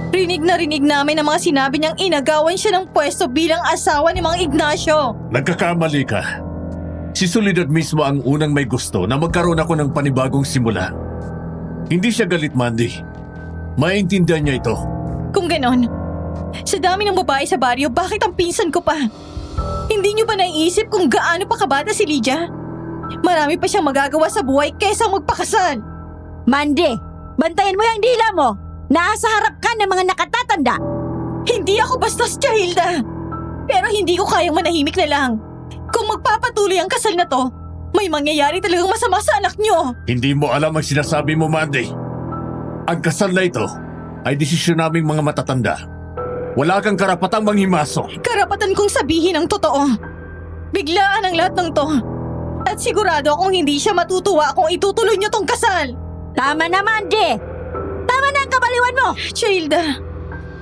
Rinig na rinig namin ang mga sinabi niyang inagawan siya ng pwesto bilang asawa ni Mang Ignacio. Nagkakamali ka. Si Soledad mismo ang unang may gusto na magkaroon ako ng panibagong simula. Hindi siya galit, Mandy. Maintindihan niya ito. Kung ganon, sa dami ng babae sa baryo, bakit ang pinsan ko pa? Hindi niyo ba naiisip kung gaano pa kabata si Lydia? Marami pa siyang magagawa sa buhay kaysa magpakasal. Mandy, bantayan mo yung dila mo. Nasa harap ka ng mga nakatatanda. Hindi ako bastos, Hilda. Pero hindi ko kayang manahimik na lang. Kung magpapatuloy ang kasal na to, may mangyayari talagang masama sa anak niyo. Hindi mo alam ang sinasabi mo, Mandy. Ang kasal na ito ay desisyon naming mga matatanda. Wala kang karapatang manghimasok. Karapatan kong sabihin ang totoo. Biglaan ang lahat ng to. At sigurado akong hindi siya matutuwa kung itutuloy niyo tong kasal. Tama na, Mandy. Tama na ang kabaliwan mo. Hilda,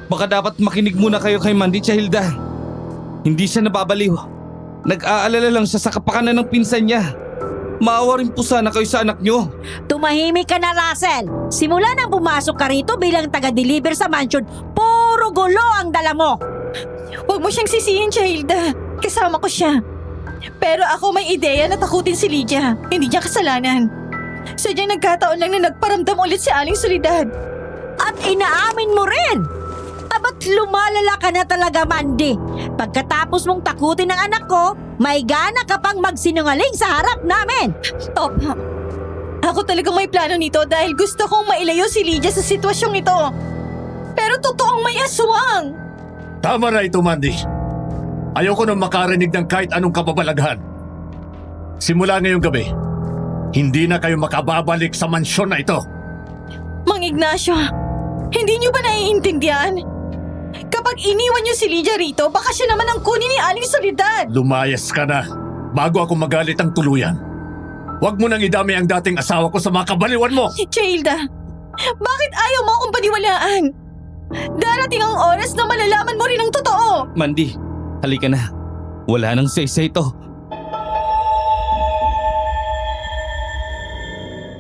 Baka dapat makinig muna kayo kay Mandy, Hilda. Hindi siya nababaliw. Nag-aalala lang siya sa kapakanan ng pinsan niya. Maawa rin po sana kayo sa anak niyo. Tumahimik ka na, Russell. Simula nang pumasok ka rito bilang taga-deliver sa mansion, puro gulo ang dala mo. huwag mo siyang sisihin, Hilda. Kasama ko siya. Pero ako may ideya na takutin si Lydia. Hindi niya kasalanan. Sadyang nagkataon lang na nagparamdam ulit si Aling Soledad. At inaamin mo rin. Abat lumalala ka na talaga, Mandy. Pagkatapos mong takutin ng anak ko, may gana ka pang magsinungaling sa harap namin. Opo. Ako talagang may plano nito dahil gusto kong mailayo si Lydia sa sitwasyong ito. Pero totoong may aswang. Tama na ito, Mandy. Ayoko nang makarinig ng kahit anong kababalaghan. Simula ngayong gabi, hindi na kayo makababalik sa mansyon na ito. Mang Ignacio, hindi niyo ba naiintindihan? Kapag iniwan niyo si Lydia rito, baka siya naman ang kunin ni Aling Soledad. Lumayas ka na bago ako magalit ang tuluyan. Huwag mo nang idami ang dating asawa ko sa mga kabaliwan mo. Hilda, bakit ayaw mo akong paniwalaan? Darating ang oras na malalaman mo rin ang totoo. Mandy, halika na. Wala nang say-say to.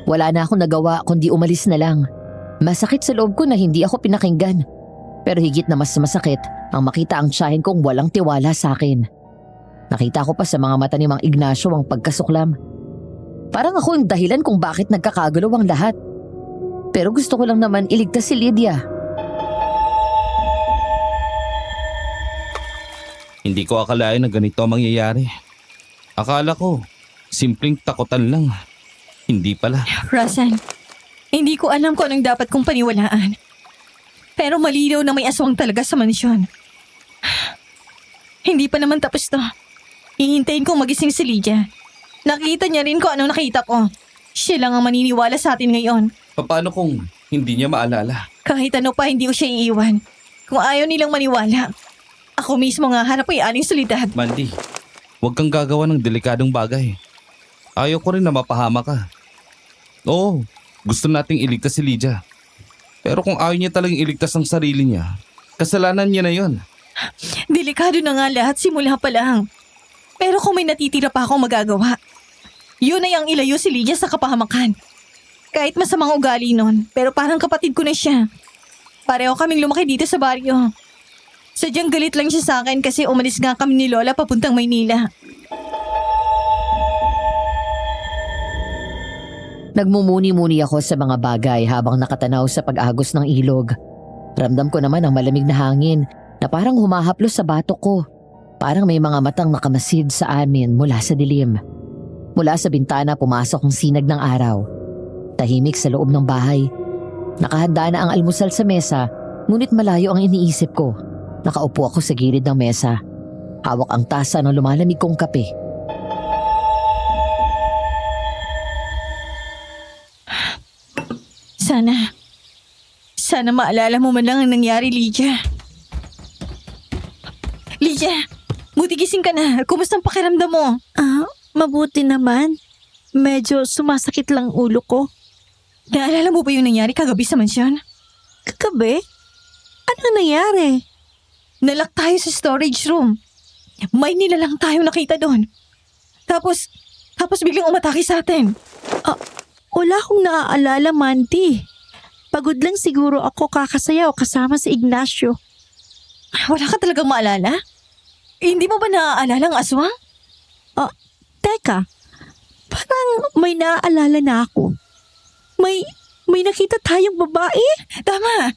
Wala na akong nagawa kundi umalis na lang. Masakit sa loob ko na hindi ako pinakinggan. Pero higit na mas masakit ang makita ang tiyahin kong walang tiwala sa akin. Nakita ko pa sa mga mata ni Mang Ignacio ang pagkasuklam. Parang ako yung dahilan kung bakit nagkakagulo ang lahat. Pero gusto ko lang naman iligtas si Lydia. Hindi ko akalain na ganito ang mangyayari. Akala ko, simpleng takutan lang. Hindi pala. Rasan, hindi ko alam kung anong dapat kong paniwalaan. Pero malinaw na may aswang talaga sa mansyon. Hindi pa naman tapos to. Hihintayin kong magising si Lydia. Nakita niya rin kung anong nakita ko. Siya lang ang maniniwala sa atin ngayon. Paano kung hindi niya maalala? Kahit ano pa, hindi ko siya iiwan. Kung ayaw nilang maniwala, ako mismo nga hanap ay aling solidad. Mandy, huwag kang gagawa ng delikadong bagay. Ayaw ko rin na mapahama ka. Oo, gusto nating iligtas si Lydia. Pero kung ayaw niya talagang iligtas ang sarili niya, kasalanan niya na yon. Delikado na nga lahat simula pa lang. Pero kung may natitira pa akong magagawa, yun ay ang ilayo si Lydia sa kapahamakan. Kahit masamang ugali nun, pero parang kapatid ko na siya. Pareho kaming lumaki dito sa baryo. Sadyang galit lang siya sa akin kasi umalis nga kami ni Lola papuntang Maynila. Nagmumuni-muni ako sa mga bagay habang nakatanaw sa pag-agos ng ilog. Ramdam ko naman ang malamig na hangin na parang humahaplos sa batok ko. Parang may mga matang nakamasid sa amin mula sa dilim. Mula sa bintana pumasok ang sinag ng araw. Tahimik sa loob ng bahay. Nakahanda na ang almusal sa mesa, ngunit malayo ang iniisip ko. Nakaupo ako sa gilid ng mesa. Hawak ang tasa ng lumalamig kong kape. Sana maalala mo man lang ang nangyari, Lydia. Lydia, buti gising ka na. Kumusta ang pakiramdam mo? Mabuti naman. Medyo sumasakit lang ulo ko. Naalala mo ba yung nangyari kagabi sa mansyon? Kagabi? Ano nangyari? Nalak tayo sa storage room. May nilalang tayong nakita doon. Tapos biglang umatake sa atin. Wala akong naaalala, Mandy. Pagod lang siguro ako kakasayaw kasama si Ignacio. Wala ka talagang maalala? Hindi mo ba naaalala ang aswang? Teka, parang may naaalala na ako. May nakita tayong babae. Tama!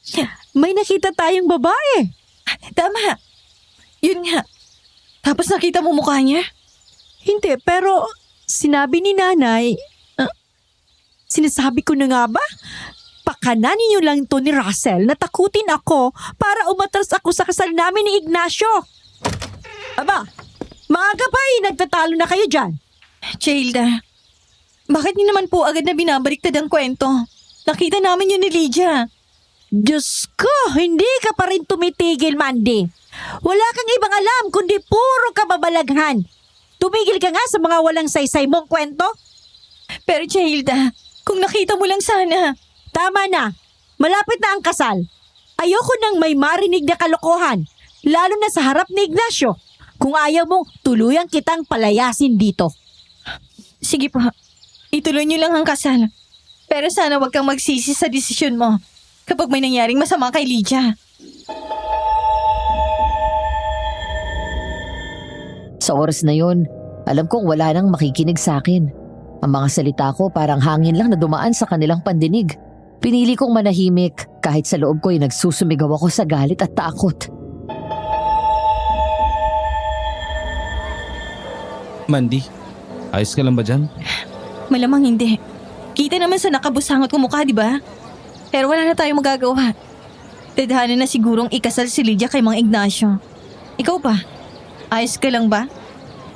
May nakita tayong babae. Tama! Yun nga. Tapos nakita mo mukha niya? Hindi, pero sinabi ni nanay, sinasabi ko na nga ba? Pakanan ninyo lang to ni Russell na takutin ako para umatras ako sa kasal namin ni Ignacio. Aba, maaga pa nagtatalo na kayo dyan. Childa, bakit niyo naman po agad na binabaliktad ang kwento? Nakita namin yun ni Lydia. Diyos ko, hindi ka pa rin tumitigil, Mandy. Wala kang ibang alam kundi puro kababalaghan. Tumigil ka nga sa mga walang saysay mong kwento. Pero Childa, kung nakita mo lang sana. Tama na. Malapit na ang kasal. Ayoko nang may marinig na kalokohan, lalo na sa harap ni Ignacio. Kung ayaw mo, tuluyang kitang palayasin dito. Sige po, ituloy niyo lang ang kasal. Pero sana wag kang magsisi sa desisyon mo kapag may nangyaring masama kay Lydia. Sa oras na yon, alam kong wala nang makikinig sa akin. Ang mga salita ko parang hangin lang na dumaan sa kanilang pandinig. Pinili kong manahimik kahit sa loob ko ay nagsusumigaw ako sa galit at takot. Mandy, ayos ka lang ba dyan? Malamang hindi. Kita naman sa nakabusangot ko mukha, di ba? Pero wala na tayong magagawa. Tadhana na sigurong ikasal si Lydia kay Mang Ignacio. Ikaw ba? Ayos ka lang ba?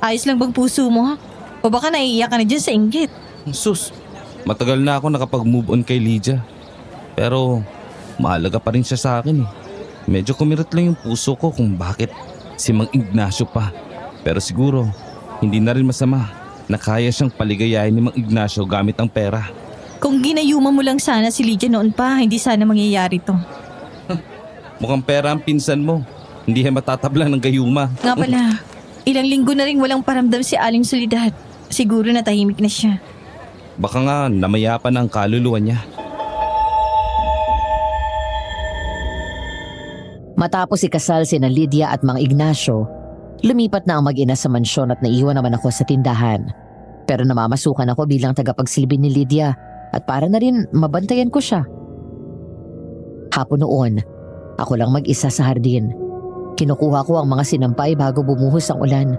Ayos lang bang puso mo? O baka naiiyak ka na dyan sa inggit? Sus, matagal na ako nakapag-move on kay Lydia. Pero mahalaga pa rin siya sa akin eh. Medyo kumirat lang yung puso ko kung bakit si Mang Ignacio pa. Pero siguro, hindi na rin masama na kaya siyang paligayahin ni Mang Ignacio gamit ang pera. Kung ginayuma mo lang sana si Lydia noon pa, hindi sana mangyayari to. Mukhang pera ang pinsan mo. Hindi siya matatabla ng gayuma. Nga pala, ilang linggo na rin walang paramdam si Aling Soledad. Siguro na tahimik na siya. Baka nga namayapan ang kaluluwa niya. Matapos ikasal sina Lydia at Mang Ignacio, lumipat na ang mag-ina sa mansyon at naiwan naman ako sa tindahan. Pero namamasukan ako bilang tagapagsilbi ni Lydia at para na rin mabantayan ko siya. Hapon noon, ako lang mag-isa sa hardin. Kinukuha ko ang mga sinampay bago bumuhos ang ulan.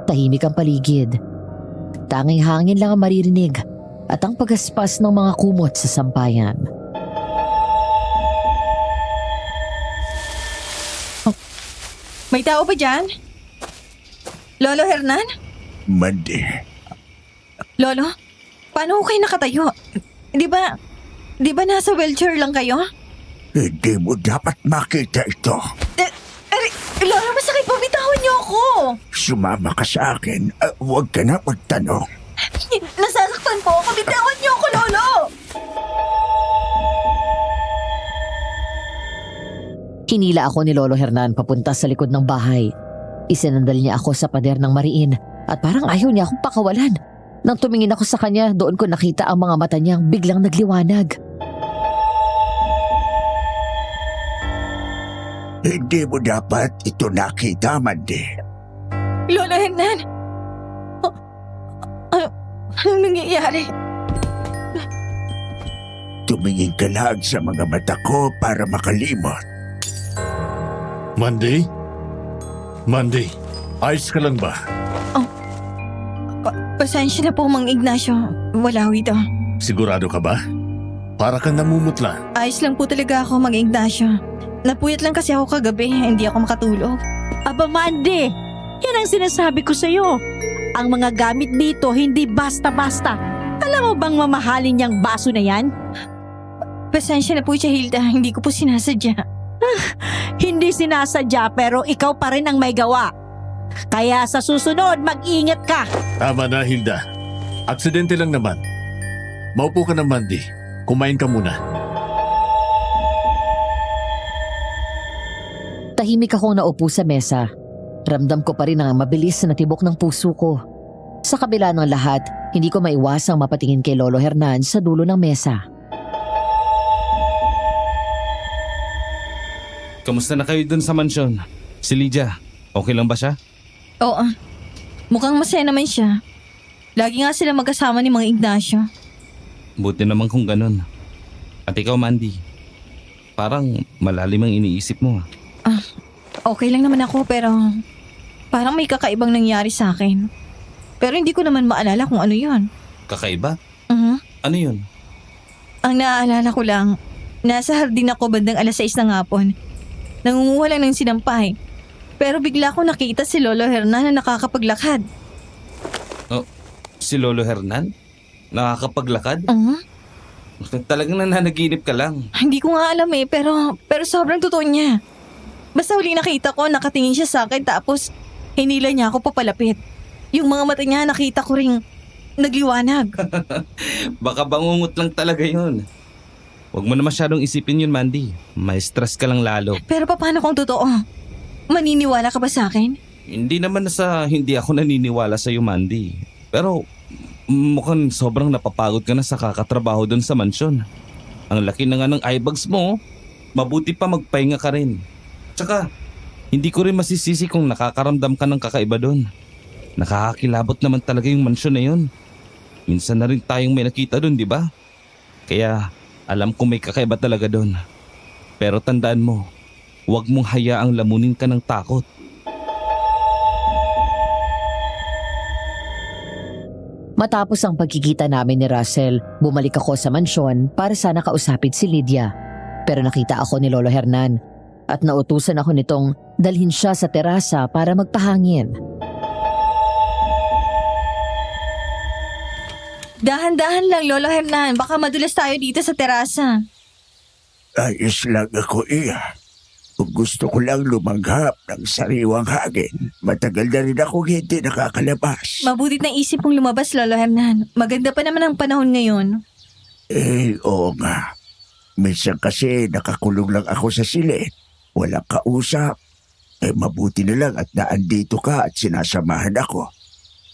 Tahimik ang paligid. Tanging hangin lang ang maririnig at ang pagaspas ng mga kumot sa sampayan. May tao ba dyan? Lolo Hernan? Mandy, Lolo? Paano ko kayo nakatayo? Di ba nasa wheelchair lang kayo? hindi mo dapat makita ito. Lolo, masakit po. Bitawan niyo ako. Sumama ka sa akin. Huwag ka na magtanong. Nasasaktan po ako. Bitawan niyo ako, Lolo. Hinila ako ni Lolo Hernan papunta sa likod ng bahay. Isinandal niya ako sa pader ng mariin at parang ayaw niya akong pakawalan. Nang tumingin ako sa kanya, doon ko nakita ang mga mata niyang biglang nagliwanag. Hindi mo dapat ito nakita, Mandy. Lolo Hernan. Anong nangyayari? Tumingin ka lang sa mga mata ko para makalimot. Mandy? Mandy, ayos ka lang ba? Pasensya na po, Mang Ignacio. Wala ho ito. Sigurado ka ba? Para kang namumutla. Ayos lang po talaga ako, Mang Ignacio. Napuyat lang kasi ako kagabi. Hindi ako makatulog. Aba Mandy, yan ang sinasabi ko sa'yo. Ang mga gamit dito hindi basta-basta. Alam mo bang mamahalin niyang baso na yan? Pasensya na po, Hilda. Hindi ko po sinasadya. Hindi sinasadya pero ikaw pa rin ang may gawa. Kaya sa susunod, mag-ingat ka. Tama na, Hilda. Aksidente lang naman. Maupo ka na, Mandy. Kumain ka muna. Tahimik akong naupo sa mesa. Ramdam ko pa rin ang mabilis na tibok ng puso ko. Sa kabila ng lahat, hindi ko maiwasang mapatingin kay Lolo Hernan sa dulo ng mesa. Kamusta na kayo dun sa mansyon? Si Lydia, okay lang ba siya? Oo. Mukhang masaya naman siya. Lagi nga sila magkasama ni Mang Ignacio. Buti naman kung ganun. At ikaw, Mandy, parang malalim ang iniisip mo. Okay lang naman ako pero parang may kakaibang nangyari sa akin. Pero hindi ko naman maalala kung ano yun. Kakaiba? Mhm. Ano yun? Ang naaalala ko lang, nasa hardin ako bandang 6:00 ng hapon. Nangunguha lang ng sinampay. Pero bigla ko nakita si Lolo Hernan na nakakapaglakad. Si Lolo Hernan? Nakakapaglakad? Talagang nananaginip ka lang. Hindi ko nga alam pero sobrang totoo niya. Basta huli nakita ko, nakatingin siya sa akin tapos hinila niya ako papalapit. Yung mga mata niya nakita ko ring nagliwanag. Baka bangungot lang talaga yun. Huwag mo na masyadong isipin yun, Mandy. May stress ka lang lalo. Pero paano kung totoo? Maniniwala ka ba sa akin? Hindi naman sa hindi ako naniniwala sa iyo, Mandy. Pero mukhang sobrang napapagod ka na sa kakatrabaho doon sa mansyon. Ang laki na nga ng eyebags mo. Mabuti pa magpahinga ka rin. Tsaka, hindi ko rin masisisi kung nakakaramdam ka ng kakaiba doon. Nakakakilabot naman talaga yung mansyon na yun. Minsan na rin tayong may nakita doon, di ba? Kaya, alam kong may kakaiba talaga doon. Pero tandaan mo, huwag mong hayaang lamunin ka ng takot. Matapos ang pagkikita namin ni Russell, bumalik ako sa mansyon para sana kausapin si Lydia. Pero nakita ako ni Lolo Hernan at nautusan ako nitong dalhin siya sa terasa para magpahangin. Dahan-dahan lang, Lolo Hernan. Baka madulas tayo dito sa terasa. Ayos lang ako, Iya. Kung gusto ko lang lumanghap ng sariwang hangin, matagal na rin akong hindi nakakalabas. Mabutit na isip mong lumabas, Lolo Hernan. Maganda pa naman ang panahon ngayon. Oo nga. Minsan kasi nakakulong lang ako sa silid. Walang kausap. Mabuti na lang at naandito ka at sinasamahan ako.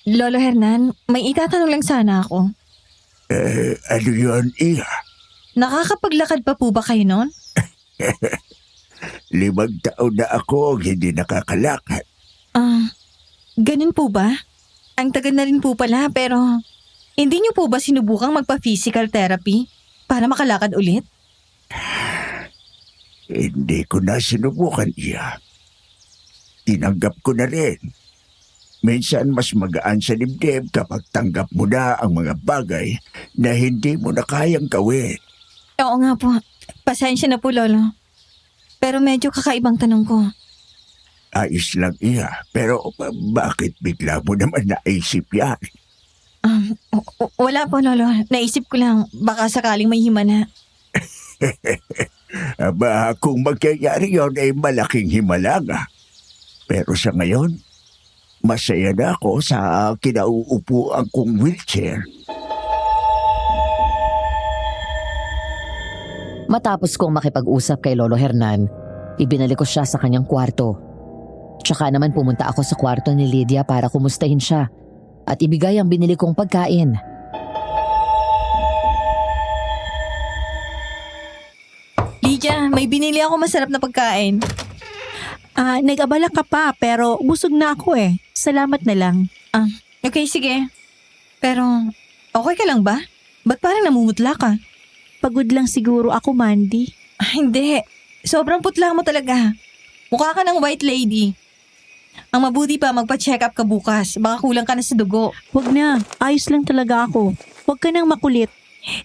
Lolo Hernan, may itatanong lang sana ako. Ano yun, Iya? Nakakapaglakad pa po ba kayo noon? 5 taon na ako hindi nakakalakad. Ganun po ba? Ang tagal na rin po pala pero hindi niyo po ba sinubukang magpa-physical therapy para makalakad ulit? Hindi ko na sinubukan iya. Tinanggap ko na rin. Minsan mas magaan sa dibdib kapag tanggap mo na ang mga bagay na hindi mo na kayang gawin. Oo nga po. Pasensya na po, Lolo. Pero medyo kakaibang tanong ko. Ayos lang iya, pero bakit bigla mo naman naisip yan? Wala po, Lolo. Naisip ko lang baka sakaling may himana. Aba, kung magyayari yon ay malaking himala nga. Pero sa ngayon, masaya na ako sa kinauupuan kong wheelchair. Matapos kong makipag-usap kay Lolo Hernan, ibinalik ko siya sa kanyang kwarto. Tsaka naman pumunta ako sa kwarto ni Lydia para kumustahin siya at ibigay ang binili kong pagkain. Lydia, may binili ako masarap na pagkain. Nag-abala ka pa pero busog na ako eh. Salamat na lang. Okay, sige. Pero, okay ka lang ba? Ba't parang namumutla ka? Pagod lang siguro ako, Mandy. Hindi. Sobrang putla mo talaga. Mukha ka ng white lady. Ang mabuti pa, magpa-check up ka bukas. Baka kulang ka na sa dugo. Wag na, ayos lang talaga ako. Wag ka nang makulit.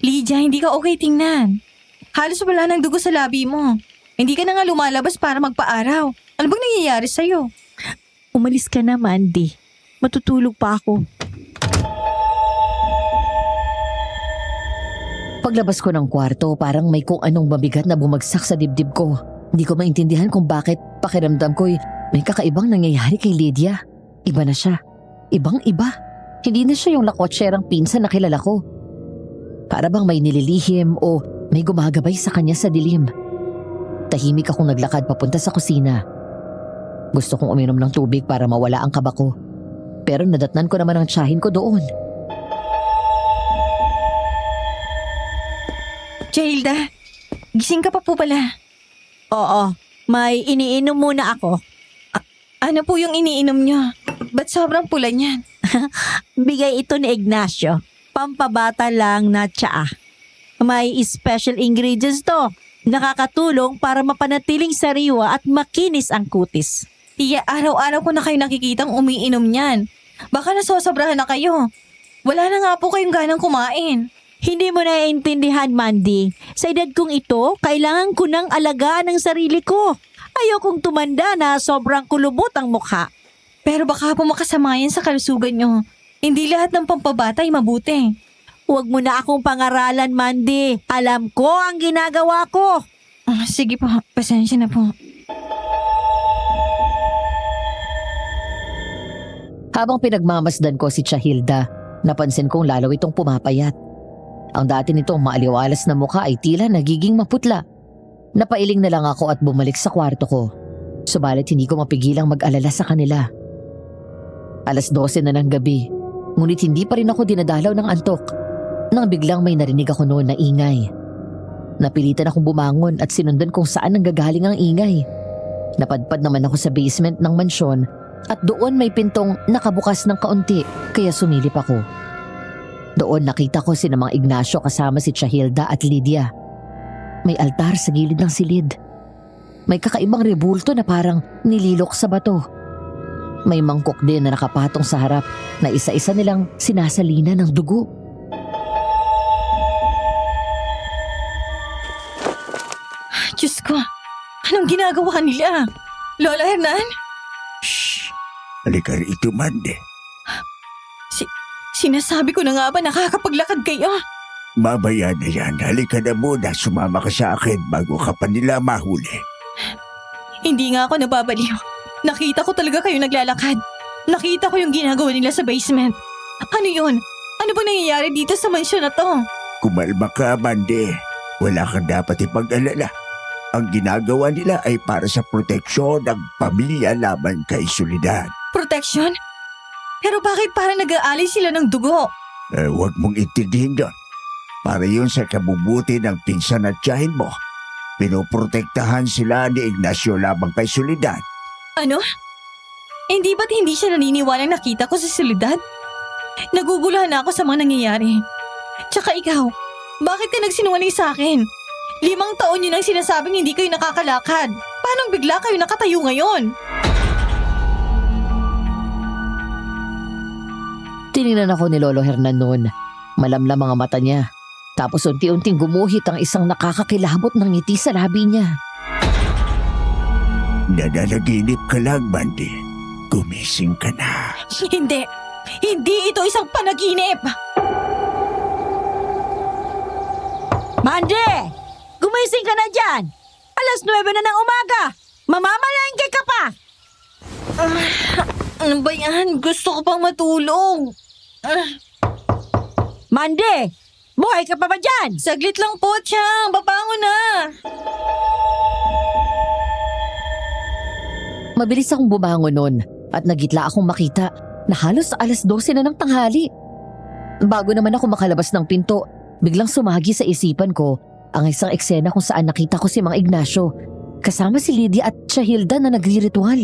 Lydia, hindi ka okay tingnan. Halos wala ng dugo sa labi mo. Hindi ka na nga lumalabas para magpa-araw. Ano bang nangyayari sa'yo? Umalis ka na, Mandy. Matutulog pa ako. Paglabas ko ng kwarto, parang may kung anong mabigat na bumagsak sa dibdib ko. Hindi ko maintindihan kung bakit pakiramdam ko'y may kakaibang nangyayari kay Lydia. Iba na siya. Ibang-iba. Hindi na siya yung lakotsyerang pinsan na kilala ko. Para bang may nililihim o may gumagabay sa kanya sa dilim. Tahimik akong naglakad papunta sa kusina. Gusto kong uminom ng tubig para mawala ang kaba ko. Pero nadatnan ko naman ang tiyahin ko doon. Jahilda, gising ka pa po pala. Oo, may iniinom muna ako. Ano po yung iniinom nyo? Ba't sobrang pula niyan? Bigay ito ni Ignacio. Pampabata lang na tsaa. May special ingredients to. Nakakatulong para mapanatiling sariwa at makinis ang kutis. Tiya, araw-araw ko na kayo nakikitang umiinom niyan. Baka nasosobrahan na kayo. Wala na nga po kayong ganang kumain. Hindi mo naiintindihan, Mandy. Sa edad kong ito, kailangan ko nang alagaan ang sarili ko. Ayokong tumanda na sobrang kulubot ang mukha. Pero baka po makasama yan sa kalusugan nyo. Hindi lahat ng pampabata ay mabuti. Huwag mo na akong pangaralan, Mandy. Alam ko ang ginagawa ko. Sige po, pasensya na po. Habang pinagmamasdan ko si Chahilda, napansin kong lalo itong pumapayat. Ang dati nitong maaliwalas na mukha ay tila nagiging maputla. Napailing na lang ako at bumalik sa kwarto ko. Subalit hindi ko mapigilang mag-alala sa kanila. 12:00 na ng gabi, ngunit hindi pa rin ako dinadalaw ng antok. Nang biglang may narinig ako noon na ingay. Napilitan akong bumangon at sinundan kung saan nanggagaling ang ingay. Napadpad naman ako sa basement ng mansyon at doon may pintong nakabukas ng kaunti kaya sumilip ako. Doon nakita ko sina Mang Ignacio kasama si Chahilda at Lydia. May altar sa gilid ng silid. May kakaibang rebulto na parang nililok sa bato. May mangkok din na nakapatong sa harap na isa-isa nilang sinasalina ng dugo. Diyos ko, anong ginagawa nila? Lola Hernan? Shh! Halika rito, Mandy. Sinasabi ko na nga ba nakakapaglakad kayo? Mamaya na yan. Halika na muna. Sumama ka sa akin bago ka pa nila mahuli. Hindi nga ako nababaliw. Nakita ko talaga kayo naglalakad. Nakita ko yung ginagawa nila sa basement. Ano yun? Ano ba nangyayari dito sa mansyon na to? Kumalma ka, Mandy. Wala kang dapat ipag-alala. Ang ginagawa nila ay para sa proteksyon ng pamilya laban kay Soledad. Protection? Pero bakit parang nag-aalay sila ng dugo? Huwag mong intindihin yun. Para yun sa kabubuti ng pinsan at tiyahin mo. Pinoprotektahan sila ni Ignacio labang kay Soledad. Ano? Hindi ba't hindi siya naniniwala nakita ko sa Soledad? Naguguluhan na ako sa mga nangyayari. Tsaka ikaw, bakit ka nagsinungaling sa akin? 5 taon yun ang sinasabing hindi kayo nakakalakad. Paano bigla kayo nakatayo ngayon? Tiningnan ako ni Lolo Hernan noon. Malamlam mga mata niya. Tapos unti-unting gumuhit ang isang nakakakilabot ng ngiti sa labi niya. Nananaginip ka lang, Mandy. Gumising ka na. Hindi. Hindi ito isang panaginip. Mande! Gumising ka na dyan! 9:00 na ng umaga! Mamamalengke ka pa! Ano ba yan? Gusto ko pang matulog. Mande! Buhay ka pa ba dyan? Saglit lang po, Chang. Babango na. Mabilis akong bumangon noon at nagitla akong makita na halos 12:00 na ng tanghali. Bago naman ako makalabas ng pinto, biglang sumagi sa isipan ko ang isang eksena kung saan nakita ko si Mang Ignacio kasama si Lydia at Chahilda na nagriritual.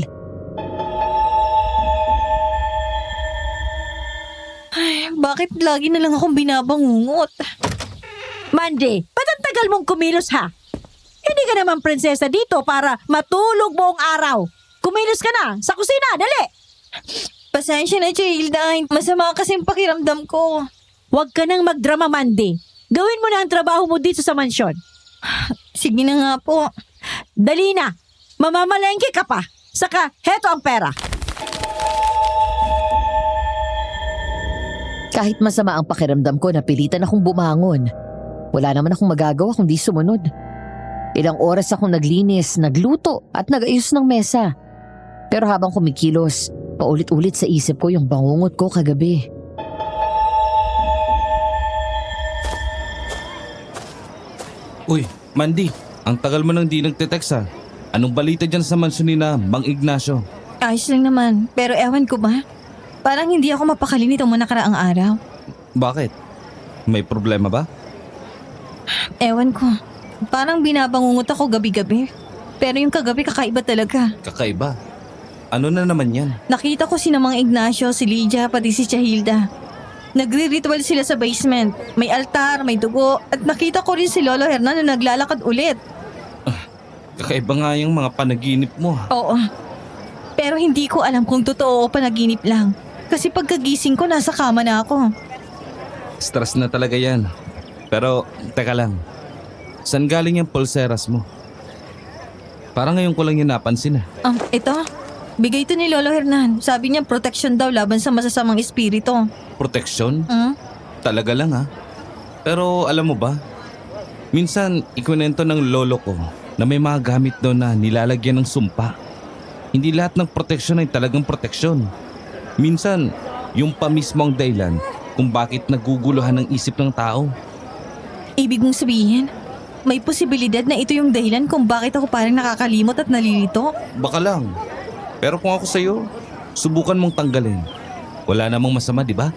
Ay, bakit lagi na lang akong binabangungot? Mande, ba't ang tagal mong kumilos ha? Hindi ka naman prinsesa dito para matulog buong araw. Kumilos ka na sa kusina, dali! Pasensya na, Childa. Masama kasing pakiramdam ko. Huwag ka nang magdrama, Mande. Gawin mo na ang trabaho mo dito sa mansyon. Sige na nga po. Dali na. Mamamalengke ka pa. Saka, heto ang pera. Kahit masama ang pakiramdam ko, napilitan akong bumangon. Wala naman akong magagawa kundi sumunod. Ilang oras akong naglinis, nagluto at nagayos ng mesa. Pero habang kumikilos, paulit-ulit sa isip ko yung bangungot ko kagabi. Uy, Mandy, ang tagal mo nang di nagte-text ha. Anong balita dyan sa mansyon ni na Mang Ignacio? Ayos lang naman. Pero ewan ko ba? Parang hindi ako mapakali nitong mga nakaraang araw. Bakit? May problema ba? Ewan ko. Parang binabangungot ako gabi-gabi. Pero yung kagabi kakaiba talaga. Kakaiba. Ano na naman yan? Nakita ko si Mang Ignacio, si Lydia, pati si Chahilda. Nagre-ritual sila sa basement. May altar, may dugo, at nakita ko rin si Lolo Hernan na naglalakad ulit. Kakaiba nga yung mga panaginip mo ha. Oo. Pero hindi ko alam kung totoo o panaginip lang. Kasi pagkagising ko, nasa kama na ako. Stress na talaga yan. Pero, teka lang. Saan galing yung pulseras mo? Parang ngayon ko lang yun napansin Ito. Bigay ito ni Lolo Hernan. Sabi niya protection daw laban sa masasamang espiritu. Proteksyon? Hmm? Talaga lang ha. Pero alam mo ba? Minsan, ikwento ng lolo ko na may mga gamit daw na nilalagyan ng sumpa. Hindi lahat ng proteksyon ay talagang proteksyon. Minsan, yung pa mismo ang dahilan kung bakit naguguluhan ng isip ng tao. Ibig mong sabihin, may posibilidad na ito yung dahilan kung bakit ako parang nakakalimot at nalilito? Baka lang. Pero kung ako sa'yo, subukan mong tanggalin. Wala namang masama, di ba?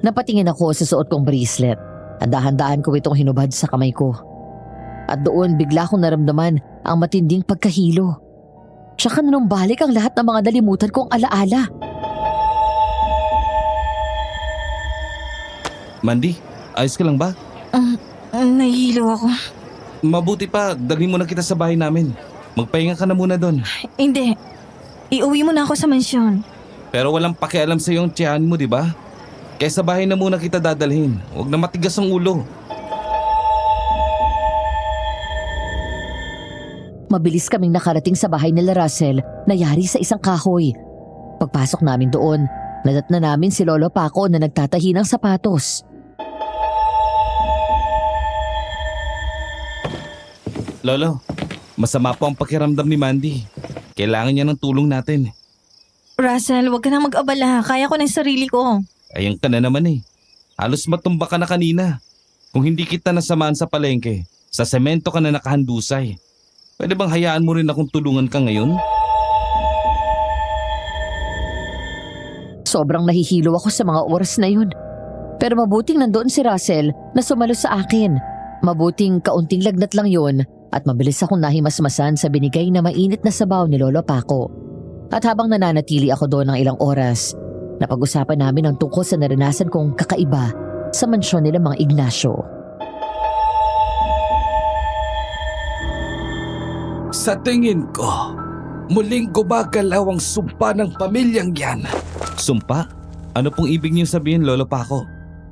Napatingin ako sa suot kong bracelet at dahan-dahan ko itong hinubad sa kamay ko. At doon bigla kong naramdaman ang matinding pagkahilo. Tsaka nanumbalik ang lahat ng mga dalimutan kong alaala. Mandy, ayos ka lang ba? Nahihilo ako. Mabuti pa, dalhin mo na kita sa bahay namin. Magpahinga ka na muna doon. Hindi. Iuwi mo na ako sa mansyon. Pero walang pakialam sa yung tiyahan mo, di ba? Kaya sa bahay na muna kita dadalhin. Huwag na matigas ang ulo. Mabilis kaming nakarating sa bahay nila Russell na yari sa isang kahoy. Pagpasok namin doon, nadatna namin si Lolo Paco na nagtatahi ng sapatos. Lolo, masama po ang pakiramdam ni Mandy. Kailangan niya ng tulong natin. Russell, huwag ka na mag-abala. Kaya ko na yung sarili ko. Ayan ka na naman eh. Halos matumba ka na kanina. Kung hindi kita nasamaan sa palengke, sa semento ka na nakahandusay. Pwede bang hayaan mo rin akong tulungan ka ngayon? Sobrang nahihilo ako sa mga oras na yun. Pero mabuting nandoon si Russell na sumalo sa akin. Mabuting kaunting lagnat lang yon at mabilis akong nahimasmasan sa binigay na mainit na sabaw ni Lolo Paco. At habang nananatili ako doon ng ilang oras, napag-usapan namin ang tungkol sa naranasan kong kakaiba sa mansyon nila Mang Ignacio. Sa tingin ko, muling gumagalaw ang sumpa ng pamilyang yan. Sumpa? Ano pong ibig niyong sabihin, Lolo Paco?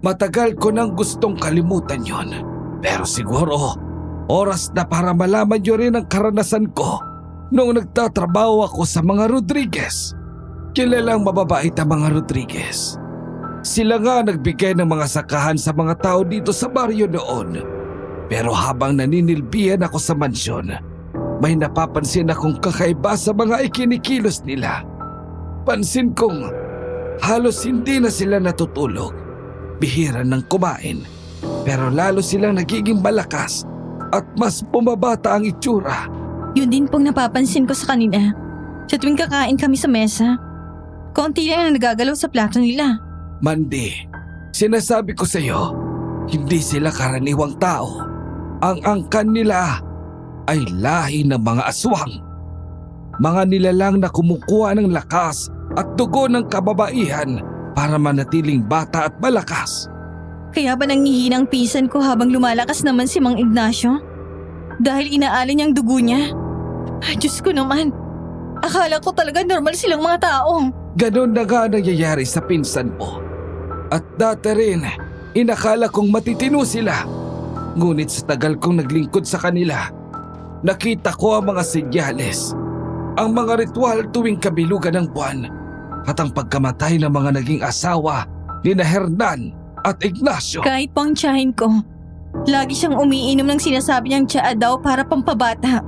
Matagal ko nang gustong kalimutan yon. Pero siguro, oras na para malaman niyo rin ang karanasan ko noong nagtatrabaho ako sa mga Rodriguez. Kilalang mababait ang mga Rodriguez. Sila nga nagbigay ng mga sakahan sa mga tao dito sa baryo noon. Pero habang naninilbihan ako sa mansyon, may napapansin akong kakaiba sa mga ikinikilos nila. Pansin kong halos hindi na sila natutulog. Bihira ng kumain. Pero lalo silang nagiging malakas at mas bumabata ang itsura. Yun din pong napapansin ko sa kanila. Sa tuwing kakain kami sa mesa, konti lang ang nagagalaw sa plato nila. Mandy, sinasabi ko sa iyo, hindi sila karaniwang tao. Ang angkan nila ay lahi ng mga aswang. Mga nilalang na kumukuha ng lakas at dugo ng kababaihan para manatiling bata at malakas. Kaya ba nanghihina ang pisan ko habang lumalakas naman si Mang Ignacio? Dahil inaalay niyang dugo niya? Ay, Diyos ko naman. Akala ko talaga normal silang mga tao. Ganon na nga nangyayari sa pinsan mo. At dati rin, inakala kong matitino sila. Ngunit sa tagal kong naglingkod sa kanila, nakita ko ang mga senyales, ang mga ritual tuwing kabilugan ng buwan, at ang pagkamatay ng mga naging asawa ni na Hernan at Ignacio. Kahit pang tiyahin ko, lagi siyang umiinom ng sinasabi niyang tsaa daw para pampabata.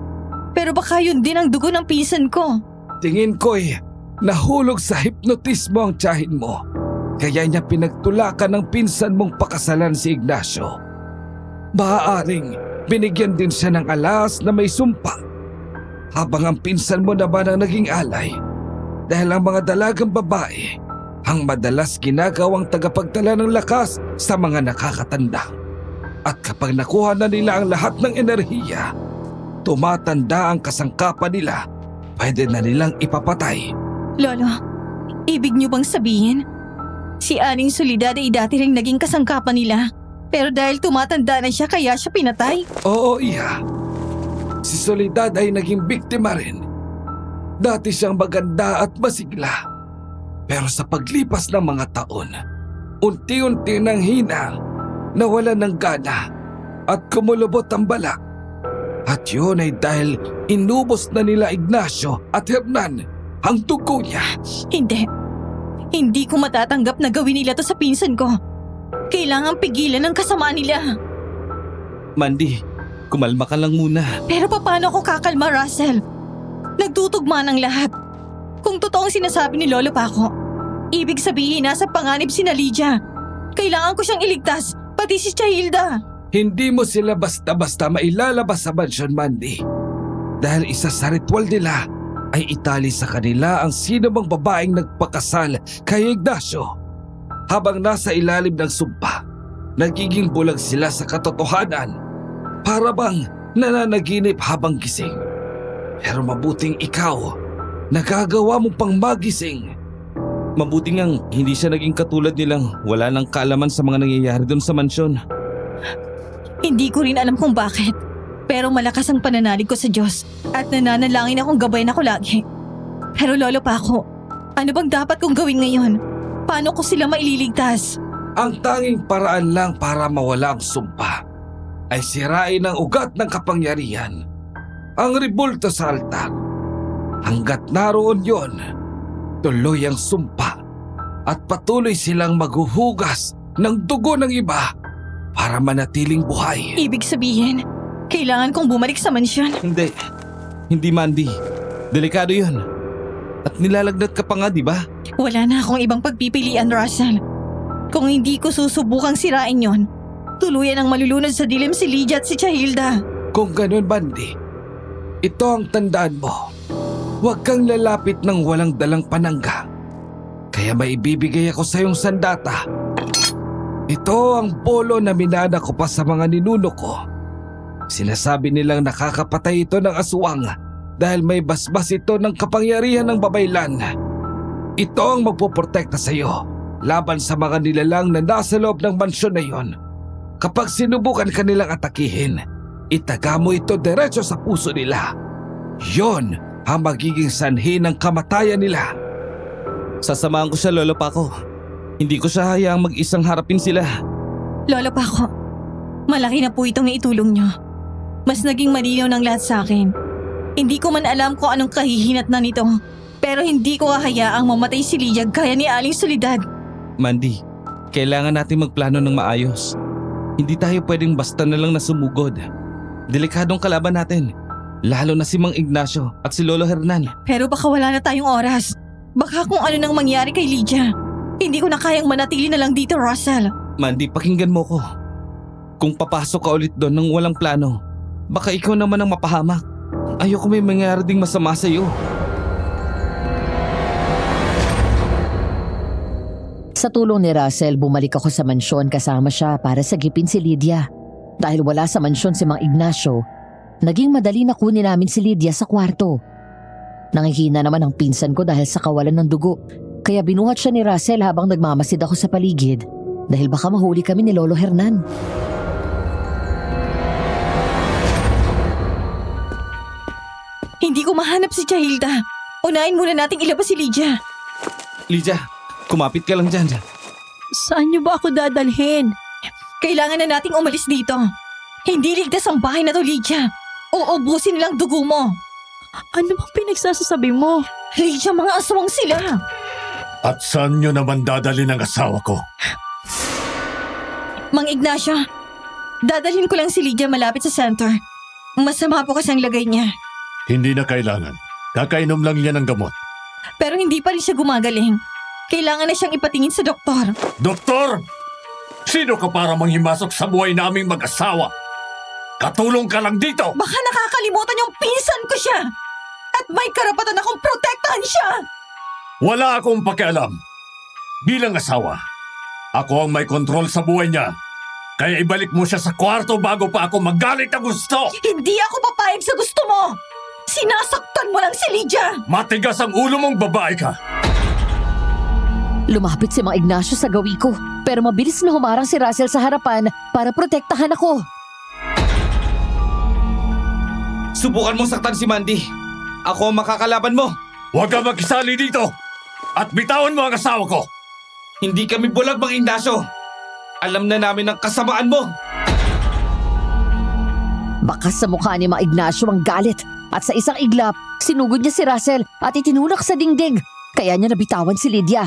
Pero baka yun din ang dugo ng pinsan ko. Tingin ko'y nahulog sa hipnotismo ang tiyahin mo. Kaya niya pinagtulakan ng pinsan mong pakasalan si Ignacio. Maaaring binigyan din siya ng alas na may sumpa. Habang ang pinsan mo naman ang naging alay. Dahil ang mga dalagang babae ang madalas ginagawang tagapagdala ng lakas sa mga nakakatanda. At kapag nakuha na nila ang lahat ng enerhiya, tumatanda ang kasangkapan nila, pwede na nilang ipapatay. Lolo, ibig niyo bang sabihin? Si Aling Soledad ay dati ring naging kasangkapan nila. Pero dahil tumatanda na siya kaya siya pinatay? Oo, Iha. Si Soledad ay naging biktima rin. Dati siyang maganda at masigla. Pero sa paglipas ng mga taon, unti-unti nang hina, nawala ng gana at kumulubot ang balak. At yun ay dahil inubos na nila Ignacio at Hernan ang dugo niya. Hindi ko matatanggap na gawin nila to sa pinsan ko. Kailangang pigilan ang kasamaan nila. Mandy, kumalma ka lang muna. Pero paano ako kakalma, Russell? Nagtutugma ng lahat. Kung totoong sinasabi ni Lolo Paco, ibig sabihin nasa panganib si Lydia. Kailangan ko siyang iligtas, pati si Chahilda. Hindi mo sila basta-basta mailalabas sa mansyon, Mandy. Dahil isa sa ritual nila ay itali sa kanila ang sino mang babaeng nagpakasal kay Ignacio. Habang nasa ilalim ng sumpa, nagiging bulag sila sa katotohanan. Para bang nananaginip habang gising. Pero mabuting ikaw, nagagawa mo pang magising. Mabuting ang hindi siya naging katulad nilang wala nang kaalaman sa mga nangyayari doon sa mansyon. Hindi ko rin alam kung bakit. Pero malakas ang pananalig ko sa Diyos at nananalangin akong gabayan ako lagi. Pero Lolo Paco, ano bang dapat kong gawin ngayon? Paano ko sila maililigtas? Ang tanging paraan lang para mawala ang sumpa ay sirain ang ugat ng kapangyarihan, ang ribulto sa altar. Hanggat naroon yon, tuloy ang sumpa at patuloy silang maghuhugas ng dugo ng iba para manatiling buhay. Ibig sabihin, kailangan kong bumalik sa mansyon. Hindi Mandy. Delikado yun. At nilalagnat ka pa nga, di ba? Wala na akong ibang pagpipilian, Russell. Kung hindi ko susubukang sirain yon, tuluyan ang malulunod sa dilim si Lydia at si Chahilda. Kung ganun, Mandy, ito ang tandaan mo. Huwag kang lalapit ng walang dalang panangga. Kaya may ibibigay ako sa iyong sandata. Ito ang polo na minana ko pa sa mga ninuno ko. Sinasabi nilang nakakapatay ito ng aswang dahil may basbas ito ng kapangyarihan ng babaylan. Ito ang magpoprotekta sa iyo laban sa mga nilalang na nasa loob ng mansyon na iyon. Kapag sinubukan kanilang atakihin, itaga mo ito diretso sa puso nila. Yon ang magiging sanhi ng kamatayan nila. Sasamahan ko siya, Lolo Paco. Hindi ko siya hayaang mag-isang harapin sila. Lolo Paco, malaki na po itong naitulong nyo. Mas naging malinaw ng lahat sa akin. Hindi ko man alam kung anong kahihinat na nito, pero hindi ko hahayaang mamatay si Lydia gaya ni Aling Soledad. Mandy, kailangan natin magplano ng maayos. Hindi tayo pwedeng basta na lang nasumugod. Delikadong kalaban natin, lalo na si Mang Ignacio at si Lolo Hernan. Pero baka wala na tayong oras. Baka kung ano nang mangyari kay Lydia. Hindi ko na kayang manatili na lang dito, Russell. Mandy, pakinggan mo ko. Kung papasok ka ulit doon ng walang plano, baka ikaw naman ang mapahamak. Ayoko may mangyari ding masama sa iyo. Sa tulong ni Russell, bumalik ako sa mansyon kasama siya para sagipin si Lydia. Dahil wala sa mansyon si Mang Ignacio, naging madali na kunin namin si Lydia sa kwarto. Nangihina naman ang pinsan ko dahil sa kawalan ng dugo, kaya binuhat siya ni Russell habang nagmamasid ako sa paligid dahil baka mahuli kami ni Lolo Hernan. Hindi ko mahanap si Chahilda. Unahin muna nating ilabas si Lydia. Lydia, kumapit ka lang dyan. Saan niyo ba ako dadalhin? Kailangan na nating umalis dito. Hindi ligtas ang bahay na to, Lydia. Uubusin nilang dugo mo. Ano bang pinagsasasabi mo? Lydia, mga aswang sila. At saan nyo naman dadalhin ang asawa ko? Mang Ignacio, dadalhin ko lang si Lydia malapit sa center. Masama po kasi ang lagay niya. Hindi na kailangan. Kakainom lang yan ng gamot. Pero hindi pa rin siya gumagaling. Kailangan na siyang ipatingin sa doktor. Doktor! Sino ka para manghimasok sa buhay naming mag-asawa? Katulong ka lang dito! Baka nakakalimutan yung pinsan ko siya. At may karapatan akong protektahan siya. Wala akong pakialam. Bilang asawa, ako ang may kontrol sa buhay niya. Kaya ibalik mo siya sa kwarto bago pa ako magalit na gusto! Hindi ako papayag sa gusto mo. Sinasaktan mo lang si Lydia. Matigas ang ulo mong babae ka! Lumapit si Mang Ignacio sa gawi ko, pero mabilis na humarang si Russell sa harapan para protektahan ako. Subukan mong saktan si Mandy. Ako ang makakalaban mo. Huwag ka magkisali dito! At bitawan mo ang asawa ko! Hindi kami bulag, Mang Ignacio. Alam na namin ang kasamaan mo. Bakas sa mukha ni Mang Ignacio ang galit at sa isang iglap, sinugod niya si Russell at itinulak sa dingding. Kaya niya nabitawan si Lydia.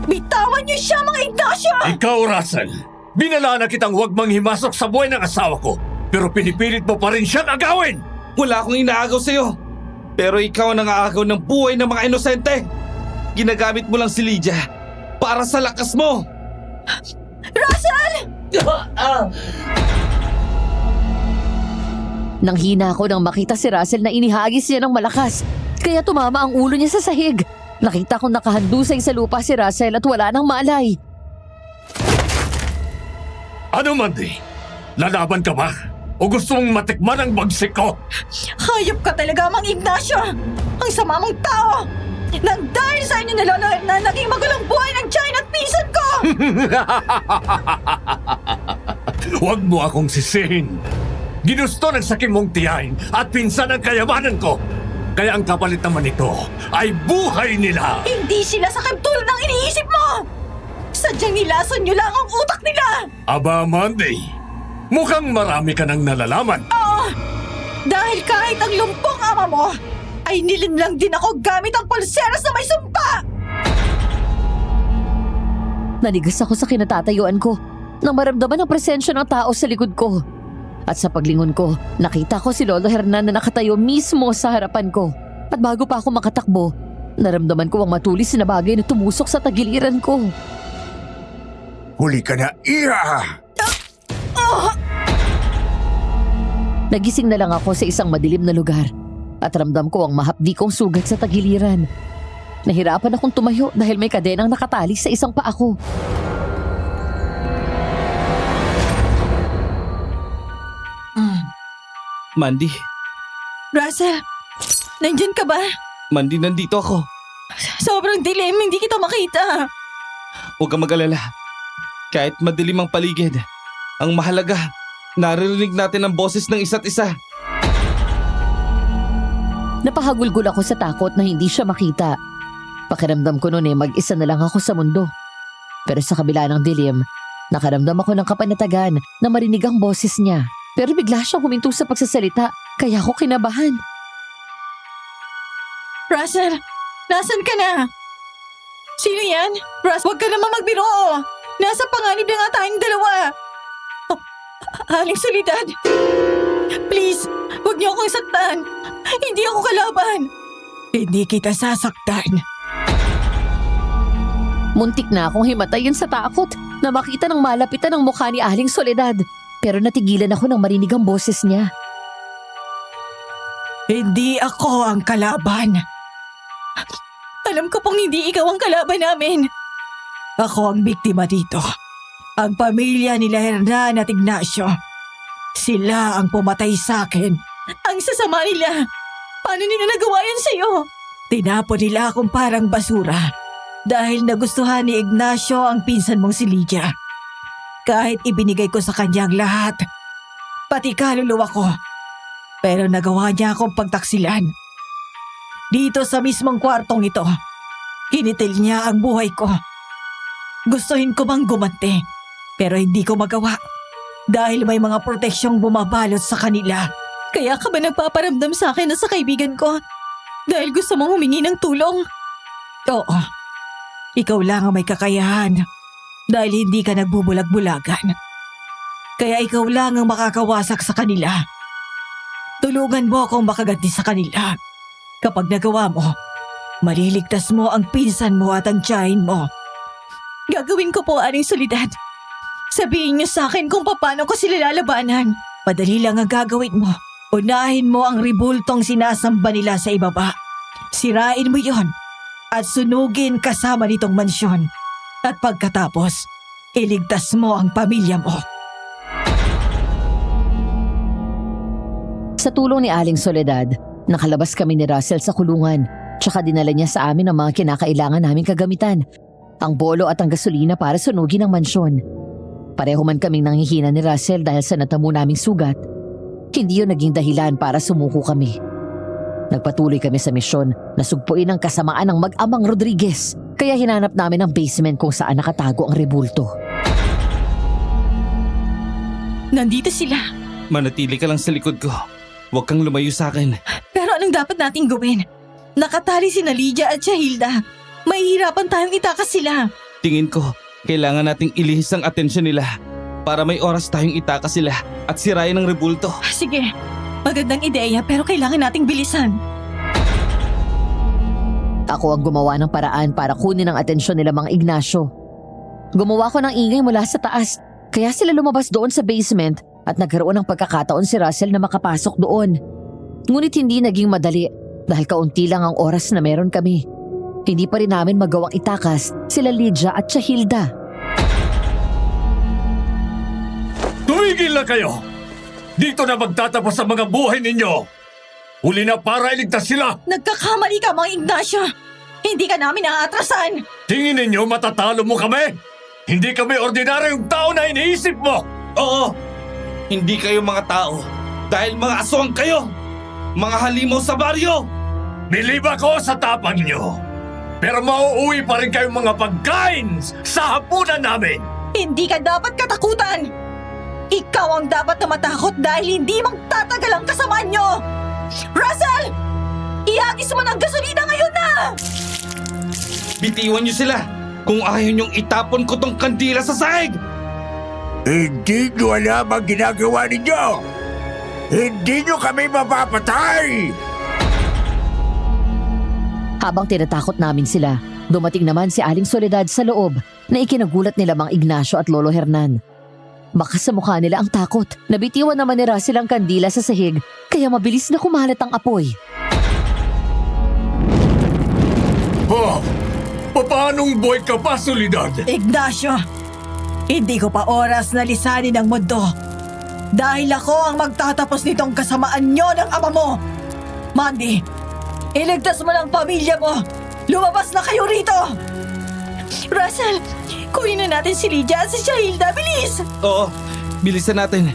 Bitawan niyo siya, Mang Ignacio! Ikaw, Russell! Binala na kitang huwag manghimasok sa buhay ng asawa ko, pero pinipilit mo pa rin siyang agawin! Wala akong inaagaw sa'yo. Pero ikaw ang nangaagaw ng buhay ng mga inosente. Ginagamit mo lang si Lydia para sa lakas mo. Russell! Nanghina ako nang makita si Russell na inihagis niya ng malakas. Kaya tumama ang ulo niya sa sahig. Nakita kong nakahandusay sa lupa si Russell at wala nang malay. Ano, Mandy? Lalaban ka ba? O gusto mong matikman ang bagsik ko? Hayop ka talaga, Mang Ignacio! Ang sama mong tao! Nang dahil sa inyo ni Lolo Hernan, naging magulong buhay ng China at pinsan ko! Huwag mo akong sisihin. Ginusto ng sakim mong tiyahin at pinsan ang kayamanan ko. Kaya ang kapalit naman nito ay buhay nila. Hindi sila sakit tulad ng iniisip mo! Sadyang nilason nyo lang ang utak nila! Aba, Mandy, mukhang marami ka nang nalalaman. Oo! Dahil kahit ang lumpong ama mo, ay nilinlang din ako gamit ang pulseras na may sumpa! Nanigas ako sa kinatatayuan ko nang maramdaman ang presensya ng tao sa likod ko. At sa paglingon ko, nakita ko si Lolo Hernan na nakatayo mismo sa harapan ko. At bago pa ako makatakbo, naramdaman ko ang matulis na bagay na tumusok sa tagiliran ko. Huli ka na, iya! Nagising na lang ako sa isang madilim na lugar at ramdam ko ang mahapdi kong sugat sa tagiliran. Nahirapan akong tumayo dahil may kadenang nakatali sa isang paa ko. Mandy, Russell, nandyan ka ba? Mandy, nandito ako. Sobrang dilim, hindi kita makita. Huwag kang mag-alala. Kahit madilim ang paligid, ang mahalaga, naririnig natin ang boses ng isa't isa. Napahagulgol ako sa takot na hindi siya makita. Pakiramdam ko noon mag-isa na lang ako sa mundo. Pero sa kabila ng dilim, nakaramdam ako ng kapanatagan na marinig ang boses niya. Pero bigla siyang huminto sa pagsasalita, kaya ako kinabahan. Russell, nasan ka na? Sino yan? Russ, huwag ka naman magbiro. Nasa panganib na nga tayong dalawa. Oh, Aling Soledad. Please, huwag niyo akong saktan. Hindi ako kalaban. Hindi kita sasaktan. Muntik na akong himatayin sa takot na makita ng malapitan ang mukha ni Aling Soledad. Pero natigilan ako nang marinig ang boses niya. Hindi ako ang kalaban. Alam ko pong hindi ikaw ang kalaban namin. Ako ang biktima dito. Ang pamilya nila Hernan at Ignacio. Sila ang pumatay sa akin. Ang sasama nila. Paano nila nagawa yan sa'yo? Tinapon nila akong parang basura. Dahil nagustuhan ni Ignacio ang pinsan mong si Lydia. Kahit ibinigay ko sa kanya ang lahat. Pati kaluluwa ko. Pero nagawa niya akong pagtaksilan. Dito sa mismong kwartong ito, kinitil niya ang buhay ko. Gustuhin ko bang gumanti, pero hindi ko magawa. Dahil may mga proteksyong bumabalot sa kanila. Kaya ka ba nagpaparamdam sa akin na sa kaibigan ko? Dahil gusto mong humingi ng tulong? Oo, ikaw lang ang may kakayahan. Dahil hindi ka nagbubulag-bulagan. Kaya ikaw lang ang makakawasak sa kanila. Tulungan mo akong makaganti sa kanila. Kapag nagawa mo, maliligtas mo ang pinsan mo at ang tiyahin mo. Gagawin ko po, Aling Soledad. Sabihin niyo sa akin kung paano ko sila lalabanan. Madali lang ang gagawin mo. Unahin mo ang ribultong sinasamba nila sa ibaba. Sirain mo yon at sunugin kasama nitong mansyon. At pagkatapos, iligtas mo ang pamilya mo. Sa tulong ni Aling Soledad, nakalabas kami ni Russell sa kulungan. Tsaka dinala niya sa amin ang mga kinakailangan naming kagamitan. Ang bolo at ang gasolina para sunugin ang mansyon. Pareho man kaming nanghihina ni Russell dahil sa natamo naming sugat. Hindi yun naging dahilan para sumuko kami. Nagpatuloy kami sa misyon na sugpuin ang kasamaan ng mag-amang Rodriguez. Kaya hinanap namin ang basement kung saan nakatago ang rebulto. Nandito sila. Manatili ka lang sa likod ko. Huwag kang lumayo sa akin. Pero anong dapat nating gawin? Nakatali sina Lydia at Hilda. Mahihirapan tayong itakas sila. Tingin ko, kailangan nating ilihis ang atensyon nila para may oras tayong itakas sila at sirain ang rebulto. Sige, magandang ideya pero kailangan nating bilisan. Ako ang gumawa ng paraan para kunin ang atensyon nila mga Ignacio. Gumawa ko ng ingay mula sa taas, kaya sila lumabas doon sa basement at nagkaroon ng pagkakataon si Russell na makapasok doon. Ngunit hindi naging madali dahil kaunti lang ang oras na meron kami. Hindi pa rin namin magawang itakas sila Lydia at Hilda. Tumigil na kayo! Dito na magtatapos ang mga buhay ninyo! Huli na para iligtas sila! Nagkakamali ka, mga Ignacio. Hindi ka namin aatrasan. Tingin ninyo matatalo mo kami? Hindi kami ordinaryong tao na iniisip mo! Oo, hindi kayo mga tao dahil mga aswang kayo! Mga halimaw sa baryo! Bilib ako sa tapang nyo! Pero mauuwi pa rin kayong mga pagkain sa hapunan namin! Hindi ka dapat katakutan. Ikaw ang dapat na matakot dahil hindi magtatagal ang kasamaan nyo. Russell! Iagis mo ng gasolina ngayon na! Bitiwan niyo sila kung ayaw niyong itapon ko tong kandila sa sahig! Hindi nyo alam ang ginagawa ninyo! Hindi nyo kami mapapatay! Habang tinatakot namin sila, dumating naman si Aling Soledad sa loob na ikinagulat nila Mang Ignacio at Lolo Hernan. Baka sa mukha nila ang takot. Nabitiwan naman ni Russell ang kandila sa sahig kaya mabilis na kumalat ang apoy. Oh! Paanong buhay ka pa, Soledad? Ignacio, hindi ko pa oras na lisanin ang mundo. Dahil ako ang magtatapos nitong kasamaan nyo ng ama mo. Mandy, iligtas mo ng pamilya mo. Lumabas na kayo rito! Russell, kunin na natin si Lydia at si Shahilda. Bilis! Oo, bilisan natin.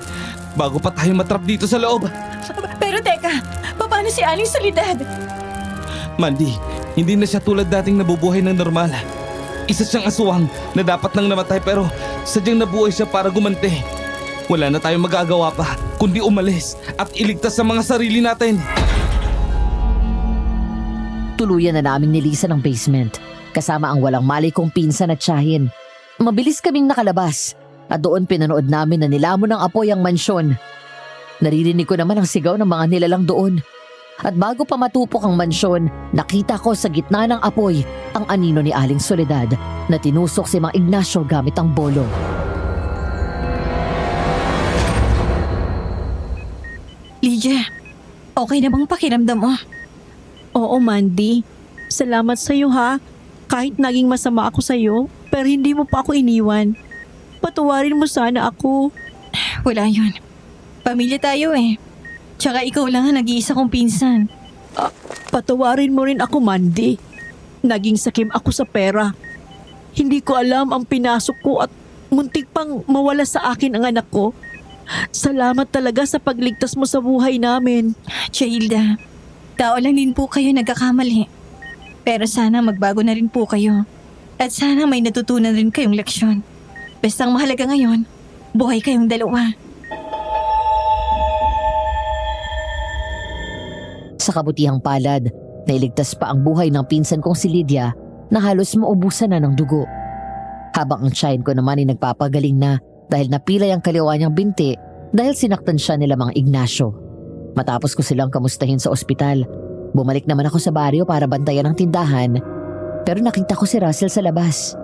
Bago pa tayo matrap dito sa loob. Pero teka, paano si Aling Soledad? Mandy, hindi na siya tulad dating nabubuhay ng normal. Isa siyang aswang na dapat nang namatay pero sadyang nabuhay siya para gumanti. Wala na tayong magagawa pa kundi umalis at iligtas sa mga sarili natin. Tuluyan na naming nilisan ang basement, kasama ang walang malay kong pinsan at tiyahin. Mabilis kaming nakalabas at doon pinanood namin na nilamon ng apoy ang mansyon. Naririnig ko naman ang sigaw ng mga nilalang doon. At bago pa matupok ang mansyon, nakita ko sa gitna ng apoy ang anino ni Aling Soledad na tinusok si Mang Ignacio gamit ang bolo. Lydia, okay na bang pakiramdam mo? Oo, Mandy. Salamat sa'yo ha. Kahit naging masama ako sa'yo, pero hindi mo pa ako iniwan. Patawarin mo sana ako. Wala yun. Pamilya tayo eh. Tsaka ikaw lang ang nag-iisa kong pinsan. Patawarin mo rin ako, Mandy. Naging sakim ako sa pera. Hindi ko alam ang pinasok ko at muntik pang mawala sa akin ang anak ko. Salamat talaga sa pagligtas mo sa buhay namin. Shahilda, tao lang din po kayo nagkakamali. Pero sana magbago na rin po kayo. At sana may natutunan rin kayong leksyon. Basta ang mahalaga ngayon, buhay kayong dalawa. Sa kabutihang palad, nailigtas pa ang buhay ng pinsan kong si Lydia na halos maubusan na ng dugo. Habang ang tiyahin ko naman ay nagpapagaling na dahil napilay ang kaliwa niyang binti dahil sinaktan siya nila Mang Ignacio. Matapos ko silang kamustahin sa ospital, bumalik naman ako sa baryo para bantayan ang tindahan, pero nakita ko si Russell sa labas.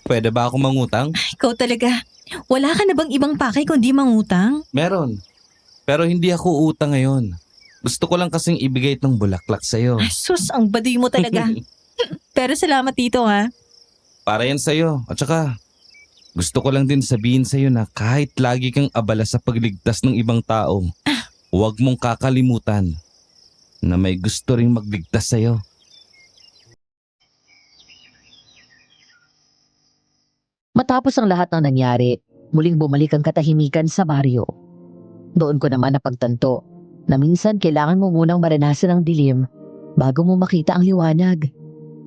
Pwede ba ako mangutang? Ikaw talaga, wala ka na bang ibang pakay kundi mangutang? Meron. Pero hindi ako utang ngayon. Gusto ko lang kasing ibigay itong bulaklak sa'yo. Ay, sus, ang baduy mo talaga. Pero salamat dito ha. Para yan sa'yo. At saka, gusto ko lang din sabihin sa'yo na kahit lagi kang abala sa pagligtas ng ibang tao, huwag mong kakalimutan na may gusto ring magligtas sa'yo. Matapos ang lahat ng nangyari, muling bumalik ang katahimikan sa baryo. Doon ko naman napagtanto na minsan kailangan mo munang maranasan ang dilim bago mo makita ang liwanag.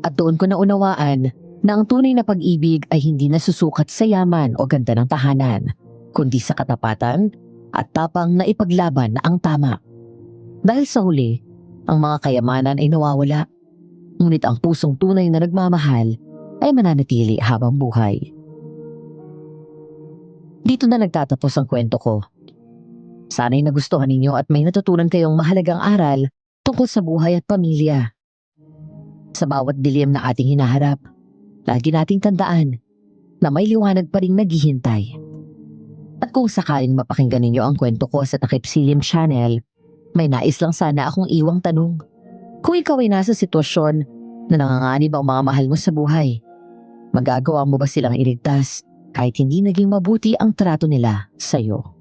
At doon ko naunawaan na ang tunay na pag-ibig ay hindi nasusukat sa yaman o ganda ng tahanan, kundi sa katapatan at tapang na ipaglaban na ang tama. Dahil sa huli, ang mga kayamanan ay nawawala, ngunit ang pusong tunay na nagmamahal ay mananatili habang buhay. Dito na nagtatapos ang kwento ko. Sana'y nagustuhan ninyo at may natutunan kayong mahalagang aral tungkol sa buhay at pamilya. Sa bawat dilim na ating hinaharap, lagi nating tandaan na may liwanag pa rin naghihintay. At kung sakaling mapakinggan ninyo ang kwento ko sa Takip Silim Channel, may nais lang sana akong iwang tanong. Kung ikaw ay nasa sitwasyon na nanganganib ang mga mahal mo sa buhay, magagawa mo ba silang iligtas kahit hindi naging mabuti ang trato nila sa iyo?